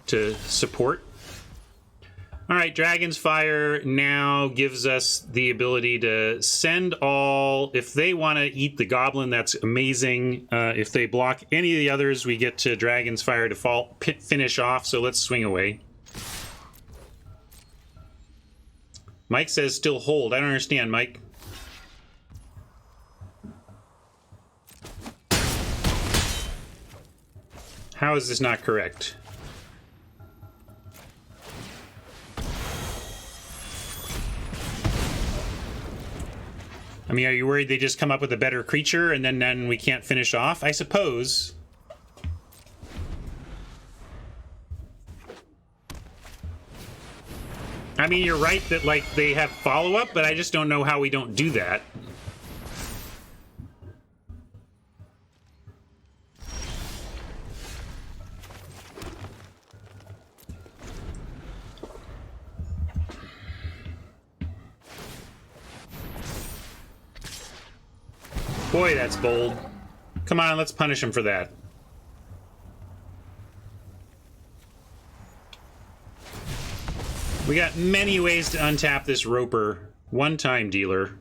to support. All right, Dragon's Fire now gives us the ability to send all. If they want to eat the Goblin, that's amazing. If they block any of the others, we get to Dragon's Fire default finish off, so let's swing away. Mike says still hold. I don't understand, Mike. How is this not correct? I mean, are you worried they just come up with a better creature and then we can't finish off? I suppose. I mean, you're right that, like, they have follow-up, but I just don't know how we don't do that. Boy, that's bold. Come on, let's punish him for that. We got many ways to untap this Roper. One-time dealer.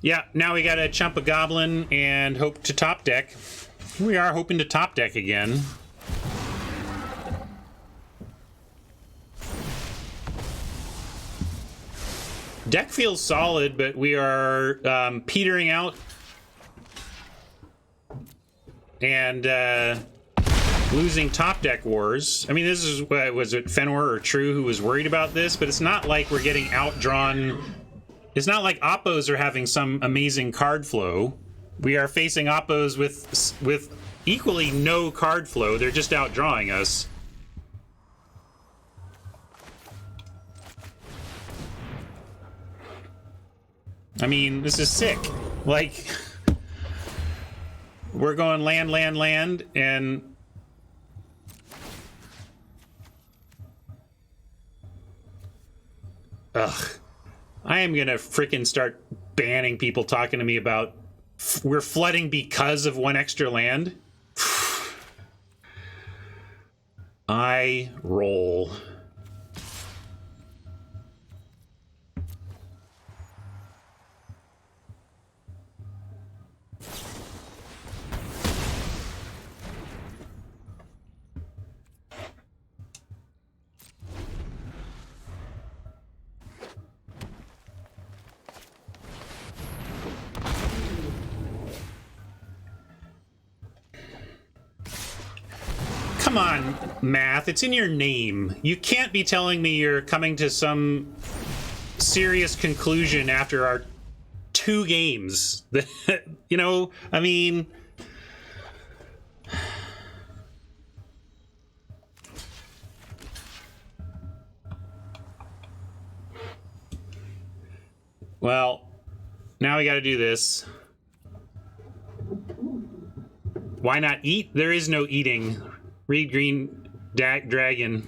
Yeah, now we gotta chump a Goblin and hope to top deck. We are hoping to top deck again. Deck feels solid, but we are petering out and losing top deck wars. I mean, this is, was it Fenor or True who was worried about this, but it's not like we're getting outdrawn. It's not like Oppos are having some amazing card flow. We are facing Oppos with equally no card flow. They're just outdrawing us. I mean, this is sick. Like, we're going land, land, land, and ugh. I am gonna freaking start banning people talking to me about we're flooding because of one extra land. I roll. Come on, math. It's in your name. You can't be telling me you're coming to some serious conclusion after our 2 games. You know, I mean... Well, now we gotta do this. Why not eat? There is no eating. Read green dragon.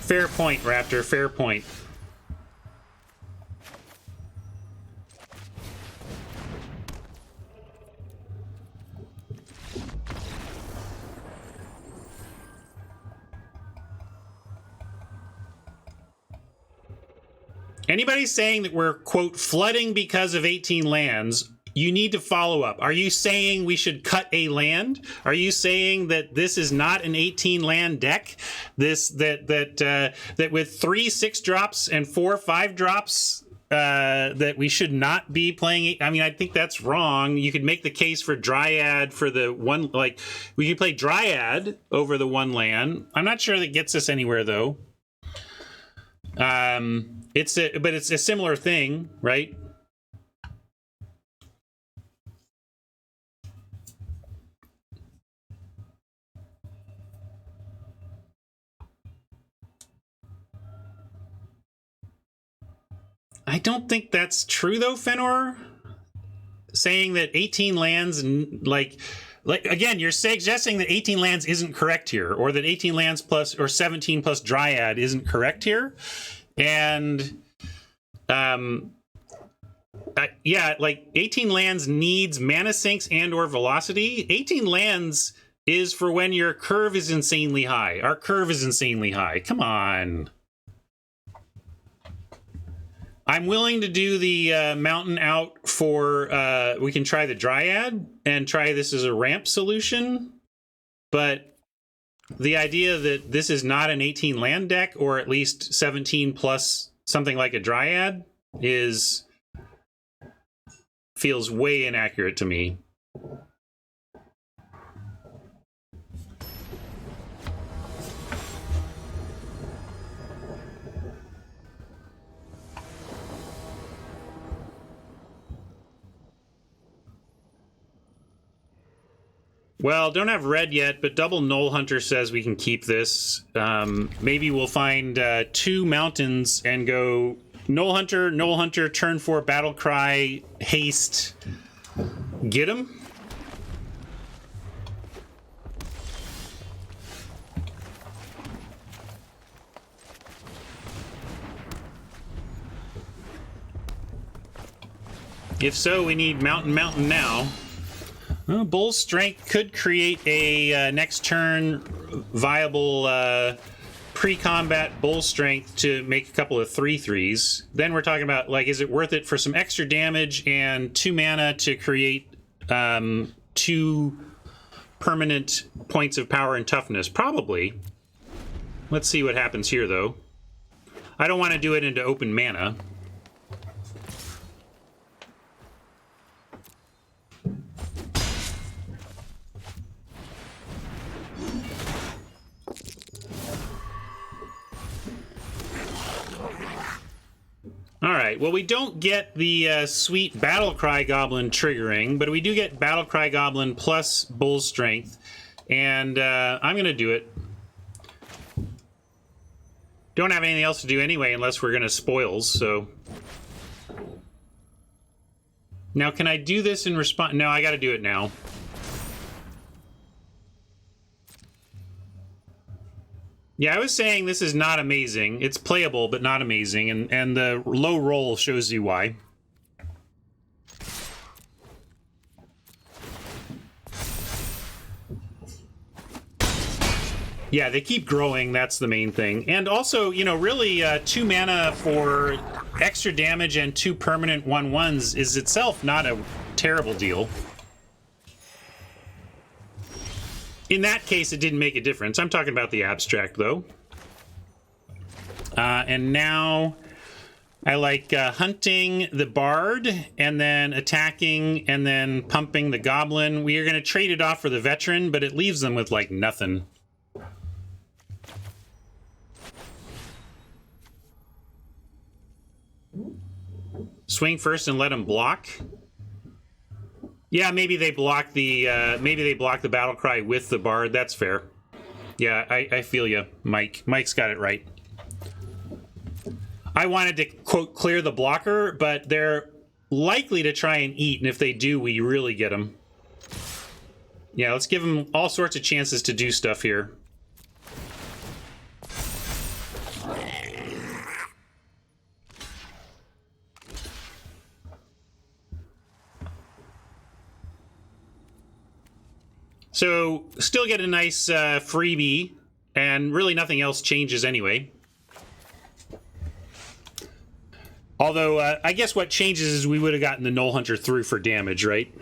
Fair point, Raptor, fair point. Anybody saying that we're, quote, flooding because of 18 lands, you need to follow up. Are you saying we should cut a land? Are you saying that this is not an 18 land deck? That with 3 6-drops and 4 5-drops, that we should not be playing? I mean, I think that's wrong. You could make the case for Dryad for the one, like, we could play Dryad over the 1 land. I'm not sure that gets us anywhere, though. But it's a similar thing, right? I don't think that's true, though, Fenor. Saying that 18 lands, like again, you're suggesting that 18 lands isn't correct here, or that 18 lands plus or 17 plus Dryad isn't correct here. And yeah, like 18 lands needs mana sinks and or velocity. 18 lands is for when your curve is insanely high. Our curve is insanely high. Come on. I'm willing to do the mountain out for, we can try the Dryad and try this as a ramp solution. But the idea that this is not an 18 land deck, or at least 17 plus something like a Dryad, feels way inaccurate to me. Well, don't have red yet, but Double Null Hunter says we can keep this. Maybe we'll find 2 mountains and go Null Hunter, turn 4, Battle Cry, haste, get him. If so, we need mountain now. Well, Bull's Strength could create a next turn viable pre-combat bull strength to make a couple of 3/3s. Then we're talking about, like, is it worth it for some extra damage and 2 mana to create 2 permanent points of power and toughness? Probably. Let's see what happens here, though. I don't want to do it into open mana. Alright, well, we don't get the sweet Battlecry Goblin triggering, but we do get Battlecry Goblin plus Bull Strength, and I'm going to do it. Don't have anything else to do anyway unless we're going to spoils, so... Now, can I do this in response? No, I got to do it now. Yeah, I was saying this is not amazing. It's playable, but not amazing, and the low roll shows you why. Yeah, they keep growing, that's the main thing. And also, you know, really, 2 mana for extra damage and 2 permanent 1/1s is itself not a terrible deal. In that case, it didn't make a difference. I'm talking about the abstract, though. And now I like hunting the bard, and then attacking, and then pumping the goblin. We are going to trade it off for the veteran, but it leaves them with, like, nothing. Swing first and let them block. Yeah, maybe they block the battle cry with the bard. That's fair. Yeah, I feel you, Mike. Mike's got it right. I wanted to quote clear the blocker, but they're likely to try and eat, and if they do, we really get them. Yeah, let's give them all sorts of chances to do stuff here. So, still get a nice freebie, and really nothing else changes anyway. Although, I guess what changes is we would have gotten the Null Hunter through for damage, right?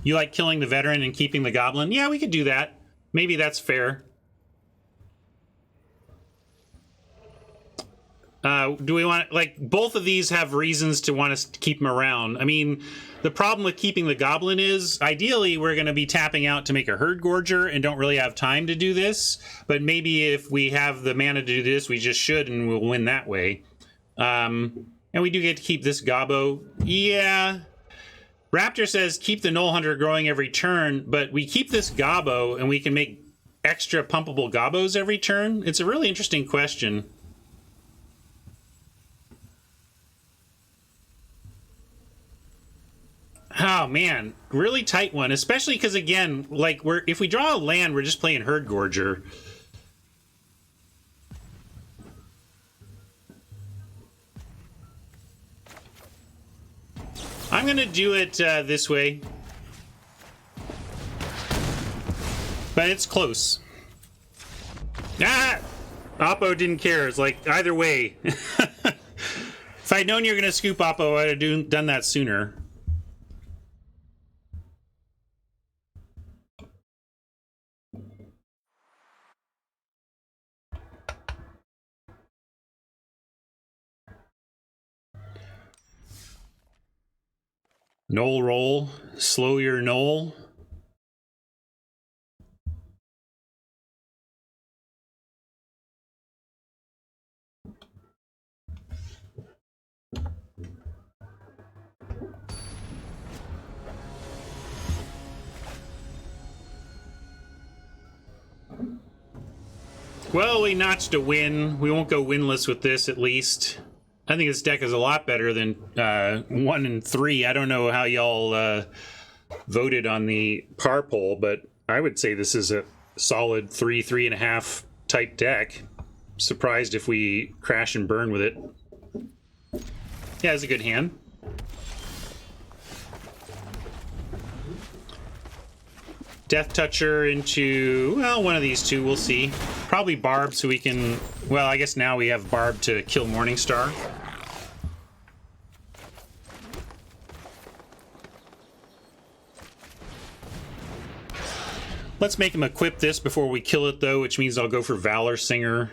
You like killing the veteran and keeping the goblin? Yeah, we could do that. Maybe that's fair. Do we want, like, both of these have reasons to want us to keep them around. I mean, the problem with keeping the goblin is, ideally, we're going to be tapping out to make a herd gorger and don't really have time to do this. But maybe if we have the mana to do this, we just should, and we'll win that way. And we do get to keep this gobbo. Yeah. Raptor says keep the Null Hunter growing every turn, but we keep this gobbo and we can make extra pumpable gobbos every turn. It's a really interesting question. Oh man, really tight one, especially because, again, like, if we draw a land, we're just playing Herd Gorger. I'm gonna do it this way, but it's close. Ah, Oppo didn't care. It's like either way. If I'd known you were gonna scoop Oppo, I'd have done that sooner. Knoll roll, slow your knoll. Well, we notched a win. We won't go winless with this, at least. I think this deck is a lot better than 1 and 3. I don't know how y'all voted on the par poll, but I would say this is a solid 3.5 type deck. Surprised if we crash and burn with it. Yeah, it's a good hand. Death Toucher into, well, one of these two, we'll see. Probably Barb so we can... Well, I guess now we have Barb to kill Morningstar. Let's make him equip this before we kill it, though, which means I'll go for Valor Singer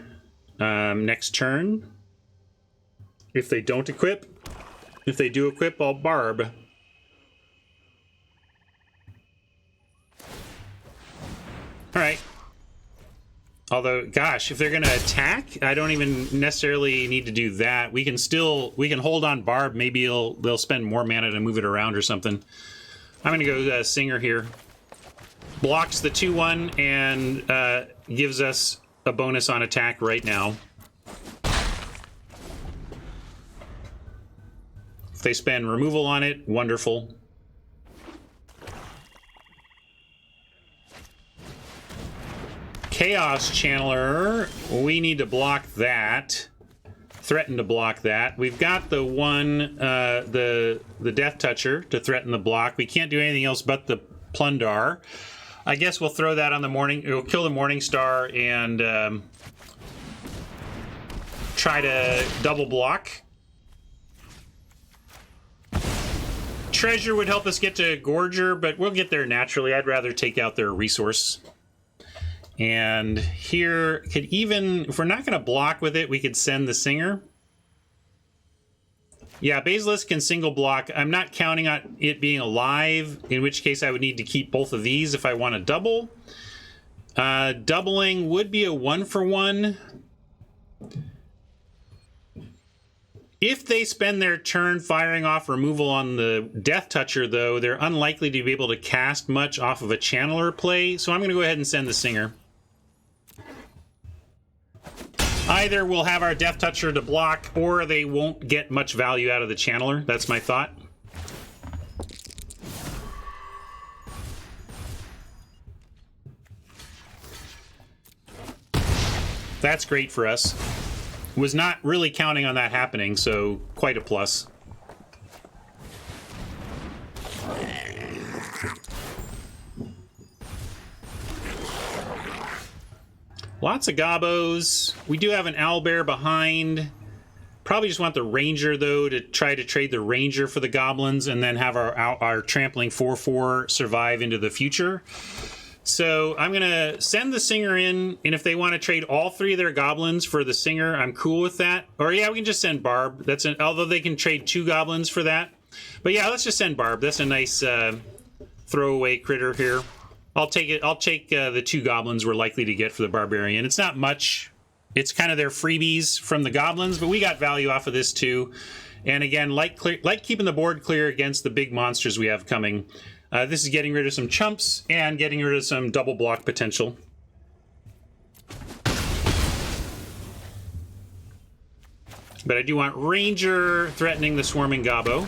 next turn. If they don't equip. If they do equip, I'll Barb. Alright. Although, gosh, if they're going to attack, I don't even necessarily need to do that. We can hold on Barb. Maybe they'll spend more mana to move it around or something. I'm going to go Singer here. Blocks the 2/1 and gives us a bonus on attack right now. If they spend removal on it, wonderful. Chaos Channeler, we need to block that. Threaten to block that. We've got the one, the Death Toucher to threaten the block. We can't do anything else but the Plundar. I guess we'll throw that on the morning. It'll kill the Morningstar and try to double block. Treasure would help us get to Gorger, but we'll get there naturally. I'd rather take out their resource. And here could even, if we're not going to block with it, we could send the Singer. Yeah, Basilisk can single block. I'm not counting on it being alive, in which case I would need to keep both of these if I want to double. Doubling would be a 1-for-1. If they spend their turn firing off removal on the Death Toucher, though, they're unlikely to be able to cast much off of a Channeler play, so I'm going to go ahead and send the Singer. Either we'll have our Death Toucher to block, or they won't get much value out of the Channeler. That's my thought. That's great for us. Was not really counting on that happening, so quite a plus. Lots of Gobos. We do have an Owlbear behind. Probably just want the Ranger, though, to try to trade the Ranger for the Goblins and then have our trampling 4/4 survive into the future. So I'm going to send the Singer in, and if they want to trade all 3 of their Goblins for the Singer, I'm cool with that. Or yeah, we can just send Barb. Although they can trade 2 Goblins for that. But yeah, let's just send Barb. That's a nice throwaway critter here. I'll take it. I'll take the 2 Goblins we're likely to get for the Barbarian. It's not much. It's kind of their freebies from the Goblins, but we got value off of this too. And again, like keeping the board clear against the big monsters we have coming. This is getting rid of some chumps and getting rid of some double block potential. But I do want Ranger threatening the Swarming Gobbo.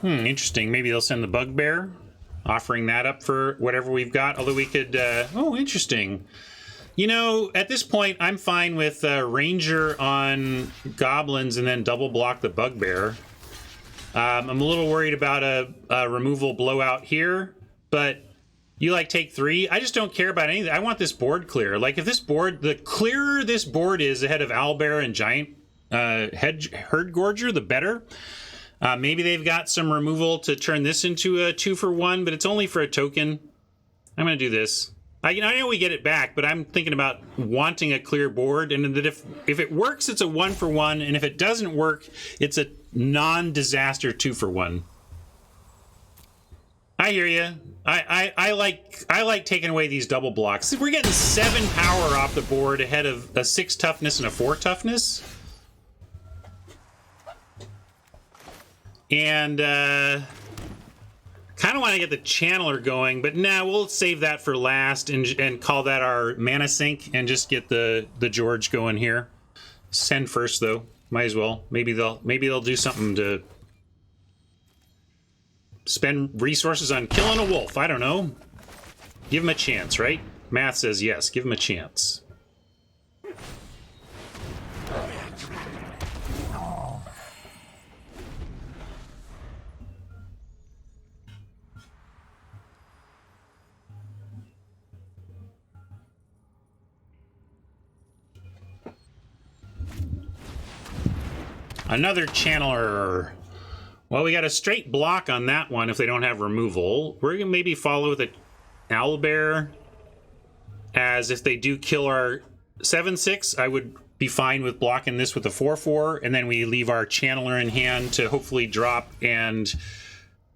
Interesting. Maybe they'll send the Bugbear, offering that up for whatever we've got. Although we could... oh, interesting. You know, at this point, I'm fine with Ranger on Goblins and then double block the Bugbear. I'm a little worried about a removal blowout here, but you like take 3. I just don't care about anything. I want this board clear. Like if this board, the clearer this board is ahead of Owlbear and Giant Herd Gorger, the better. Maybe they've got some removal to turn this into a 2-for-1, but it's only for a token. I'm going to do this. I know we get it back, but I'm thinking about wanting a clear board, and that if it works, it's a 1-for-1, and if it doesn't work, it's a non-disaster 2-for-1. I hear you. I like taking away these double blocks. If we're getting 7 power off the board ahead of a 6 toughness and a 4 toughness. And Kind of want to get the channeler going, but nah, we'll save that for last and call that our mana sink and just get the George going here. Send first though. Might as well. Maybe they'll do something to spend resources on killing a wolf. I don't know. Give him a chance, right? Math says yes. Give him a chance. Another channeler. Well, we got a straight block on that one if they don't have removal. We're going to maybe follow the owlbear, as if they do kill our 7/6, I would be fine with blocking this with a 4/4, and then we leave our channeler in hand to hopefully drop and...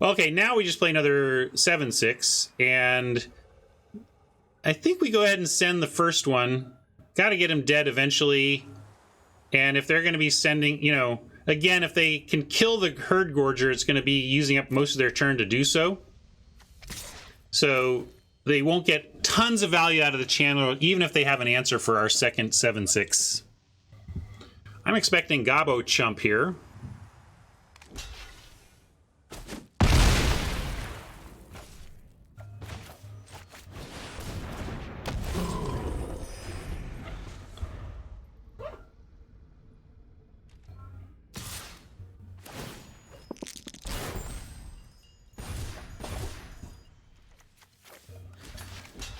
Okay, now we just play another 7/6, and I think we go ahead and send the first one. Got to get him dead eventually, and if they're going to be sending, you know... Again, if they can kill the Herd Gorger, it's going to be using up most of their turn to do so. So they won't get tons of value out of the channel, even if they have an answer for our second 7/6. I'm expecting Gabo Chump here.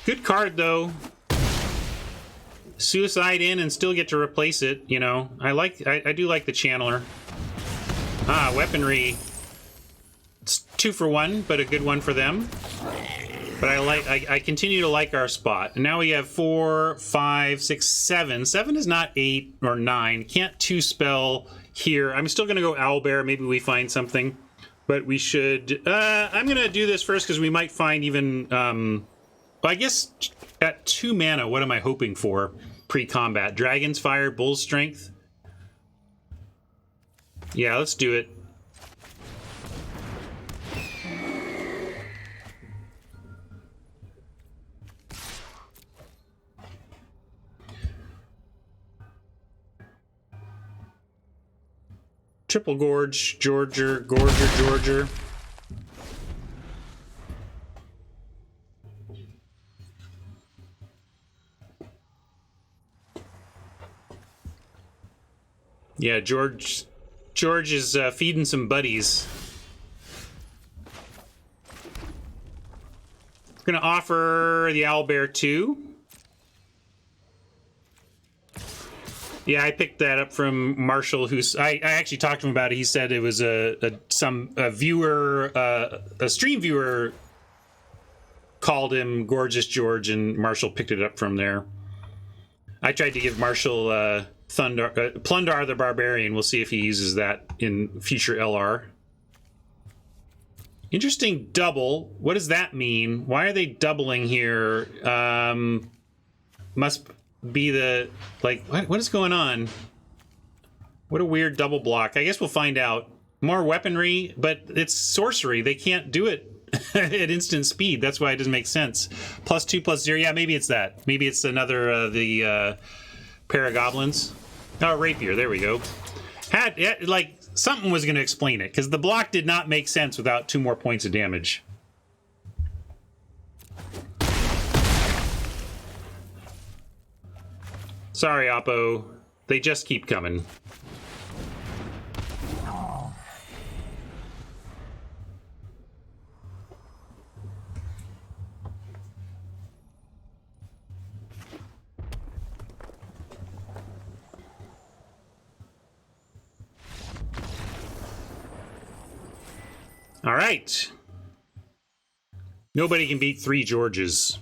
Good card, though. Suicide in and still get to replace it, you know. I do like the channeler. Ah, weaponry. It's 2 for 1, but a good one for them. But I continue to like our spot. And now we have 4, 5, 6, 7. 7 is not 8 or 9. Can't 2-spell here. I'm still gonna go Owlbear. Maybe we find something. But we should... I'm gonna do this first because we might find even... Well, I guess at 2 mana, what am I hoping for pre-combat? Dragon's Fire, Bull's Strength? Yeah, let's do it. Triple Gorge, Gorger. Yeah, George is feeding some buddies. I'm gonna offer the Owlbear too. Yeah, I picked that up from Marshall, who's I actually talked to him about it. He said it was a viewer, a stream viewer called him Gorgeous George, and Marshall picked it up from there. I tried to give Marshall Plundar the Barbarian. We'll see if he uses that in future LR. Interesting double. What does that mean? Why are they doubling here? Must be the... Like, what is going on? What a weird double block. I guess we'll find out. More weaponry, but it's sorcery. They can't do it at instant speed. That's why it doesn't make sense. +2/+0. Yeah, maybe it's that. Maybe it's another the Paragoblins. Oh, Rapier. There we go. Like, something was going to explain it, because the block did not make sense without 2 more points of damage. Sorry, Oppo. They just keep coming. All right. Nobody can beat 3 Georges.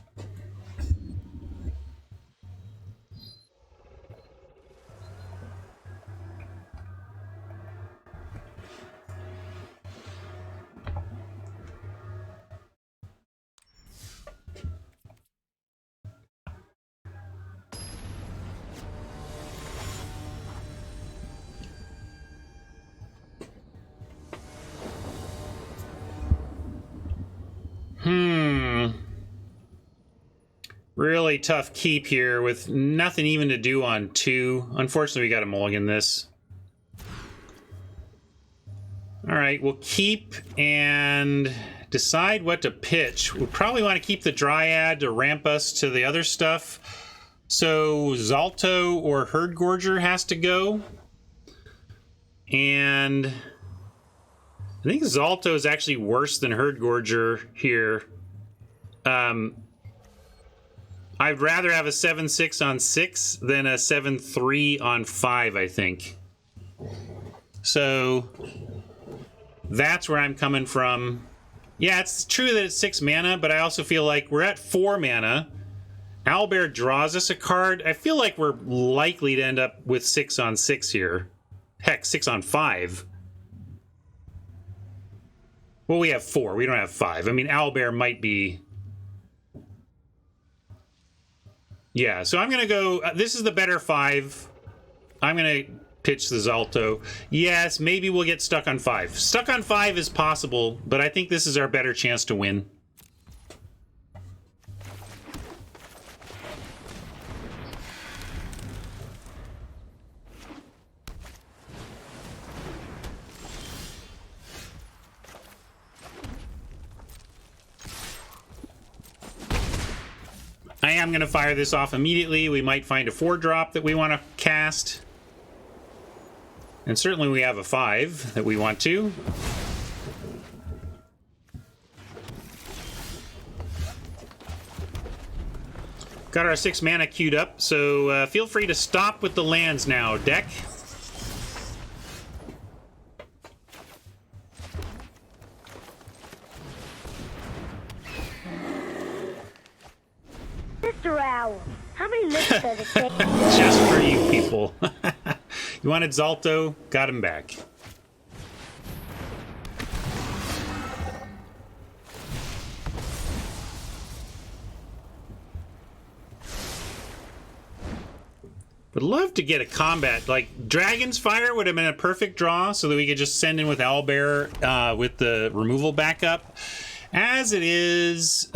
Really tough keep here with nothing even to do on 2. Unfortunately, we got to mulligan this. All right, we'll keep and decide what to pitch. We probably want to keep the Dryad to ramp us to the other stuff. So Zalto or Herd Gorger has to go. And I think Zalto is actually worse than Herd Gorger here. I'd rather have a 7-6 on 6 than a 7-3 on 5, I think. So that's where I'm coming from. Yeah, it's true that it's 6 mana, but I also feel like we're at 4 mana. Owlbear draws us a card. I feel like we're likely to end up with 6 on 6 here. Heck, 6 on 5. Well, we have 4. We don't have 5. I mean, Owlbear might be... Yeah, so I'm going to go... this is the better 5. I'm going to pitch the Zalto. Yes, maybe we'll get stuck on 5. Stuck on 5 is possible, but I think this is our better chance to win. I am going to fire this off immediately. We might find a 4-drop that we want to cast. And certainly we have a 5 that we want to. Got our 6 mana queued up, so feel free to stop with the lands now, deck. Mr. Owl, how many licks does it take? Just for you people. You wanted Zalto, got him back. Would love to get a combat. Like, Dragon's Fire would have been a perfect draw so that we could just send in with Owlbear with the removal backup. As it is,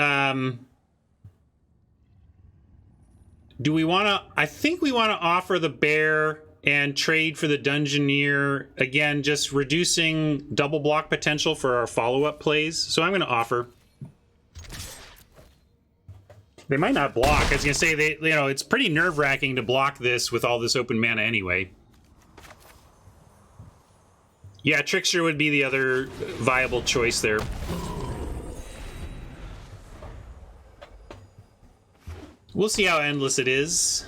do we want to... I think we want to offer the bear and trade for the Dungeoneer. Again, just reducing double block potential for our follow-up plays. So I'm going to offer. They might not block. I was going to say, it's pretty nerve-wracking to block this with all this open mana anyway. Yeah, Trickster would be the other viable choice there. We'll see how endless it is.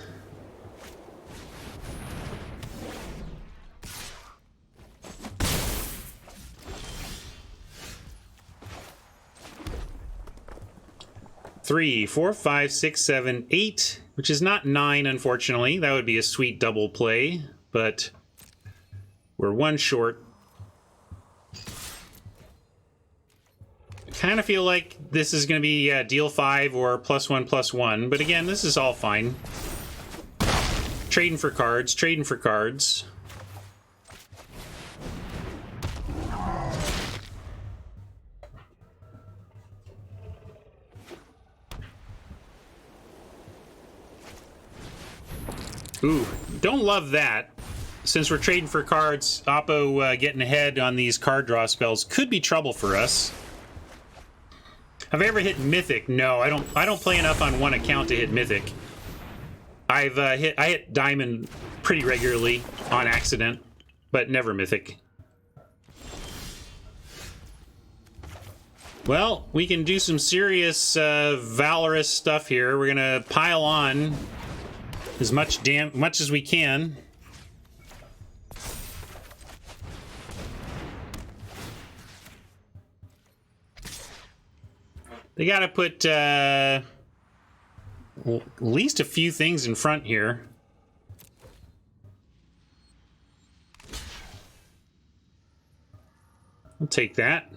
Three, 4, 5, 6, 7, 8, which is not 9, unfortunately. That would be a sweet double play, but we're 1 short. Kind of feel like this is going to be deal 5 or +1/+1, but again, this is all fine. Trading for cards, trading for cards. Ooh, don't love that. Since we're trading for cards, Oppo getting ahead on these card draw spells could be trouble for us. Have I ever hit Mythic? No, I don't play enough on one account to hit Mythic. I hit Diamond pretty regularly on accident, but never Mythic. Well, we can do some serious valorous stuff here. We're gonna pile on as much as we can. They gotta put well, at least a few things in front here. I'll take that.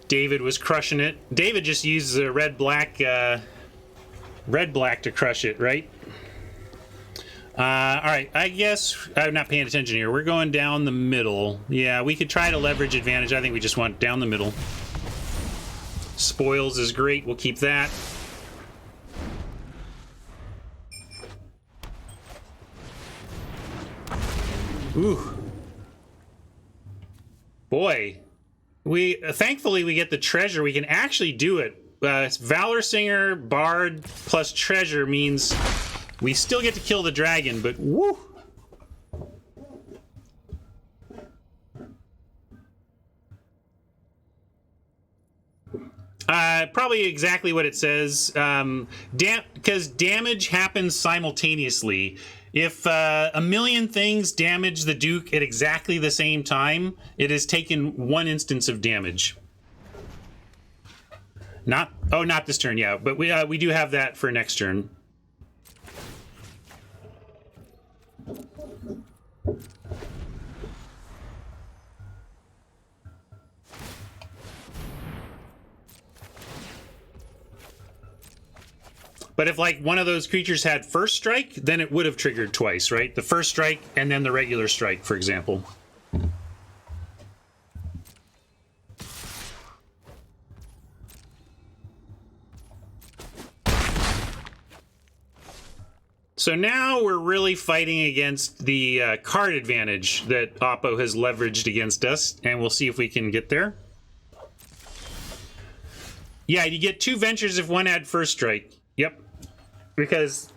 David was crushing it. David just used the red-black red-black to crush it, right? All right, I guess I'm not paying attention here. We're going down the middle. Yeah, we could try to leverage advantage. I think we just want down the middle. Spoils is great. We'll keep that. Ooh. Boy. We thankfully we get the treasure. We can actually do it. Valor Singer, Bard plus treasure means we still get to kill the dragon, but woo! Probably exactly what it says. Because damage happens simultaneously. If a million things damage the Duke at exactly the same time, it has taken one instance of damage. Not this turn, yeah, but we do have that for next turn. But if, like, one of those creatures had first strike, then it would have triggered twice, right? The first strike and then the regular strike, for example. So now we're really fighting against the card advantage that Oppo has leveraged against us, and we'll see if we can get there. Yeah, you get 2 ventures if one had first strike. Yep. Because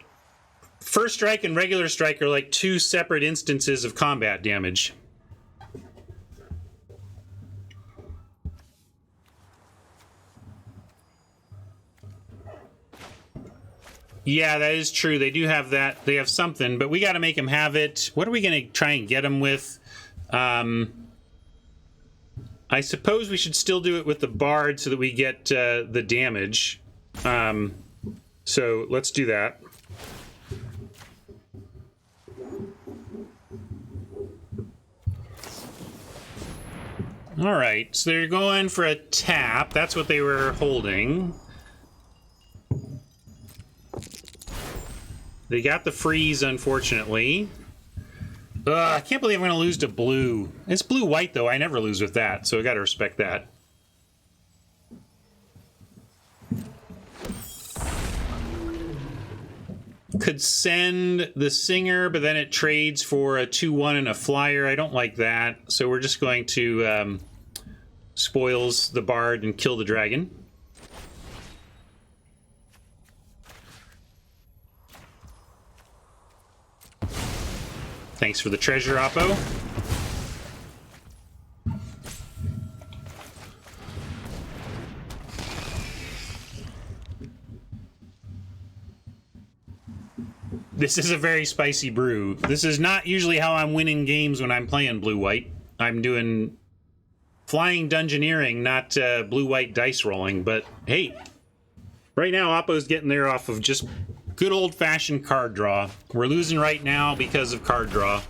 first strike and regular strike are like 2 separate instances of combat damage. Yeah, that is true. They do have that. They have something, but we got to make them have it. What are we going to try and get them with? I suppose we should still do it with the Bard so that we get the damage. So let's do that. All right, so they're going for a tap. That's what they were holding. They got the freeze, unfortunately. I can't believe I'm going to lose to blue. It's blue-white, though. I never lose with that, so I got to respect that. Could send the Singer, but then it trades for a 2/1 and a flyer. I don't like that, so we're just going to spoils the Bard and kill the dragon. Thanks for the treasure, Oppo. This is a very spicy brew. This is not usually how I'm winning games when I'm playing blue-white. I'm doing flying dungeoneering, not blue-white dice rolling. But hey, right now Oppo's getting there off of just good old-fashioned card draw. We're losing right now because of card draw.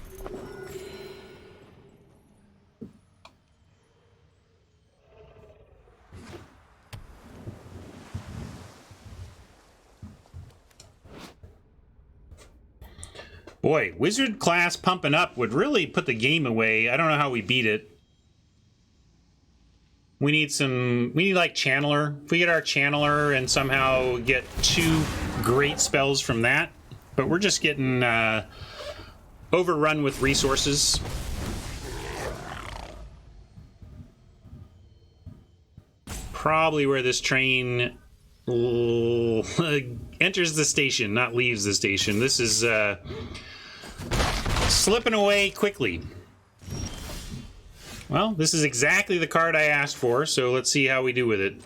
Boy, Wizard class pumping up would really put the game away. I don't know how we beat it. We need like Channeler. If we get our Channeler and somehow get 2 great spells from that, but we're just getting overrun with resources. Probably where this train enters the station, not leaves the station. This is slipping away quickly. Well, this is exactly the card I asked for, so let's see how we do with it.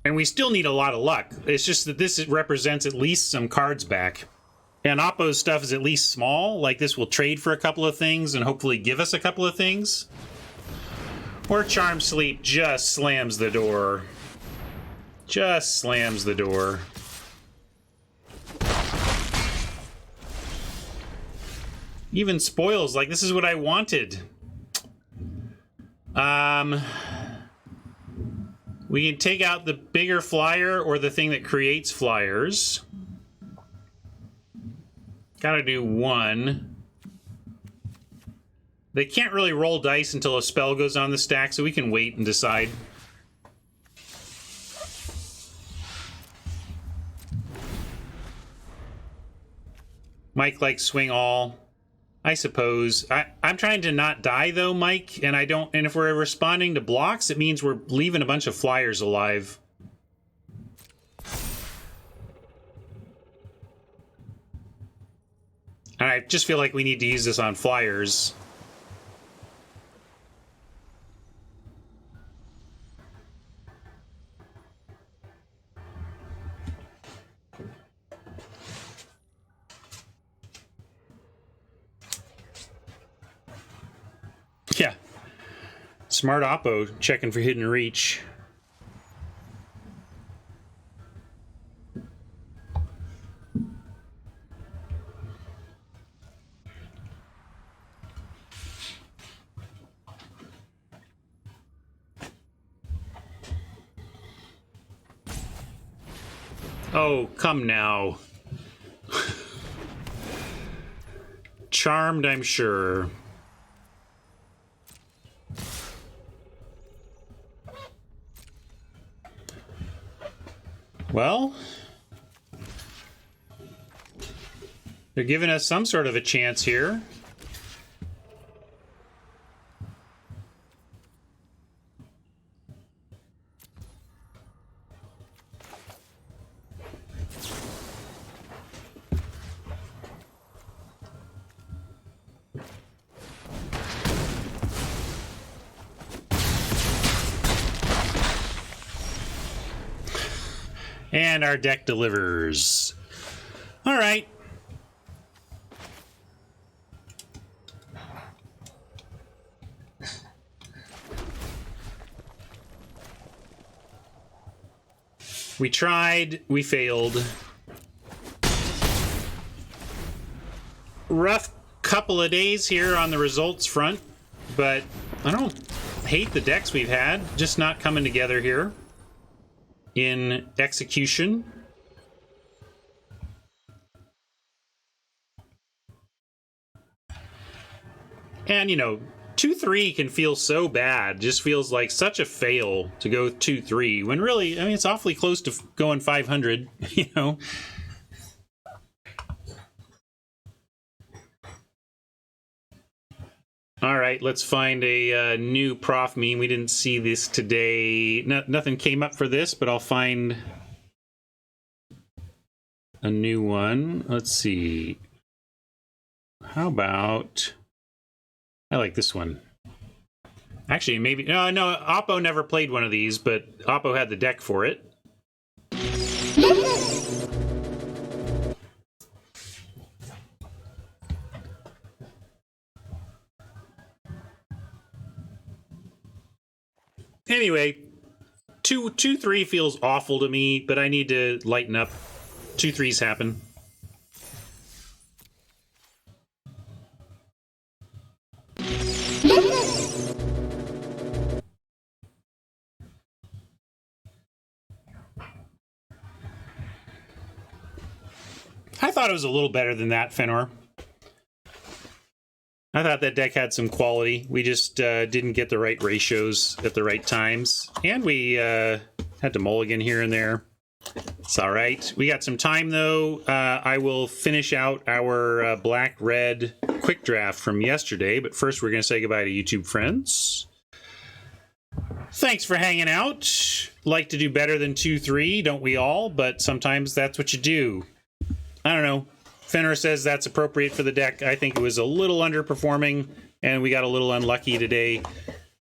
And we still need a lot of luck. It's just that this represents at least some cards back. And Oppo's stuff is at least small. Like, this will trade for a couple of things and hopefully give us a couple of things. Or Charm Sleep just slams the door. Just slams the door. Even spoils, like this is what I wanted. We can take out the bigger flyer or the thing that creates flyers. Gotta do one. They can't really roll dice until a spell goes on the stack, so we can wait and decide. Mike likes swing all. I suppose. I'm trying to not die though, Mike, and I don't. And if we're responding to blocks, it means we're leaving a bunch of flyers alive. And I just feel like we need to use this on flyers. Yeah. Smart Oppo checking for hidden reach. Oh, come now. Charmed, I'm sure. Well, they're giving us some sort of a chance here. And our deck delivers. All right. We tried, we failed. Rough couple of days here on the results front, but I don't hate the decks we've had, just not coming together here in execution. And, you know, 2-3 can feel so bad. Just feels like such a fail to go 2-3 when really, I mean, it's awfully close to going 500, you know. All right, let's find a new prof meme. We didn't see this today. Nothing came up for this, but I'll find a new one. Let's see. How about... I like this one. Actually, maybe... No, Oppo never played one of these, but Oppo had the deck for it. Anyway, 2-3 feels awful to me, but I need to lighten up. 2-3s happen. I thought it was a little better than that, Fenor. I thought that deck had some quality. We just didn't get the right ratios at the right times. And we had to mulligan here and there. It's all right. We got some time, though. I will finish out our black-red quick draft from yesterday. But first, we're going to say goodbye to YouTube friends. Thanks for hanging out. Like to do better than 2-3, don't we all? But sometimes that's what you do. I don't know. Fenner says that's appropriate for the deck. I think it was a little underperforming, and we got a little unlucky today.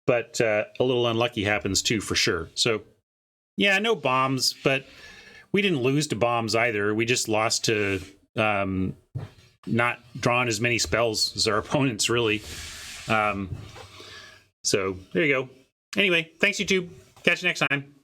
But a little unlucky happens too, for sure. So, yeah, no bombs, but we didn't lose to bombs either. We just lost to not drawing as many spells as our opponents, really. So, there you go. Anyway, thanks, YouTube. Catch you next time.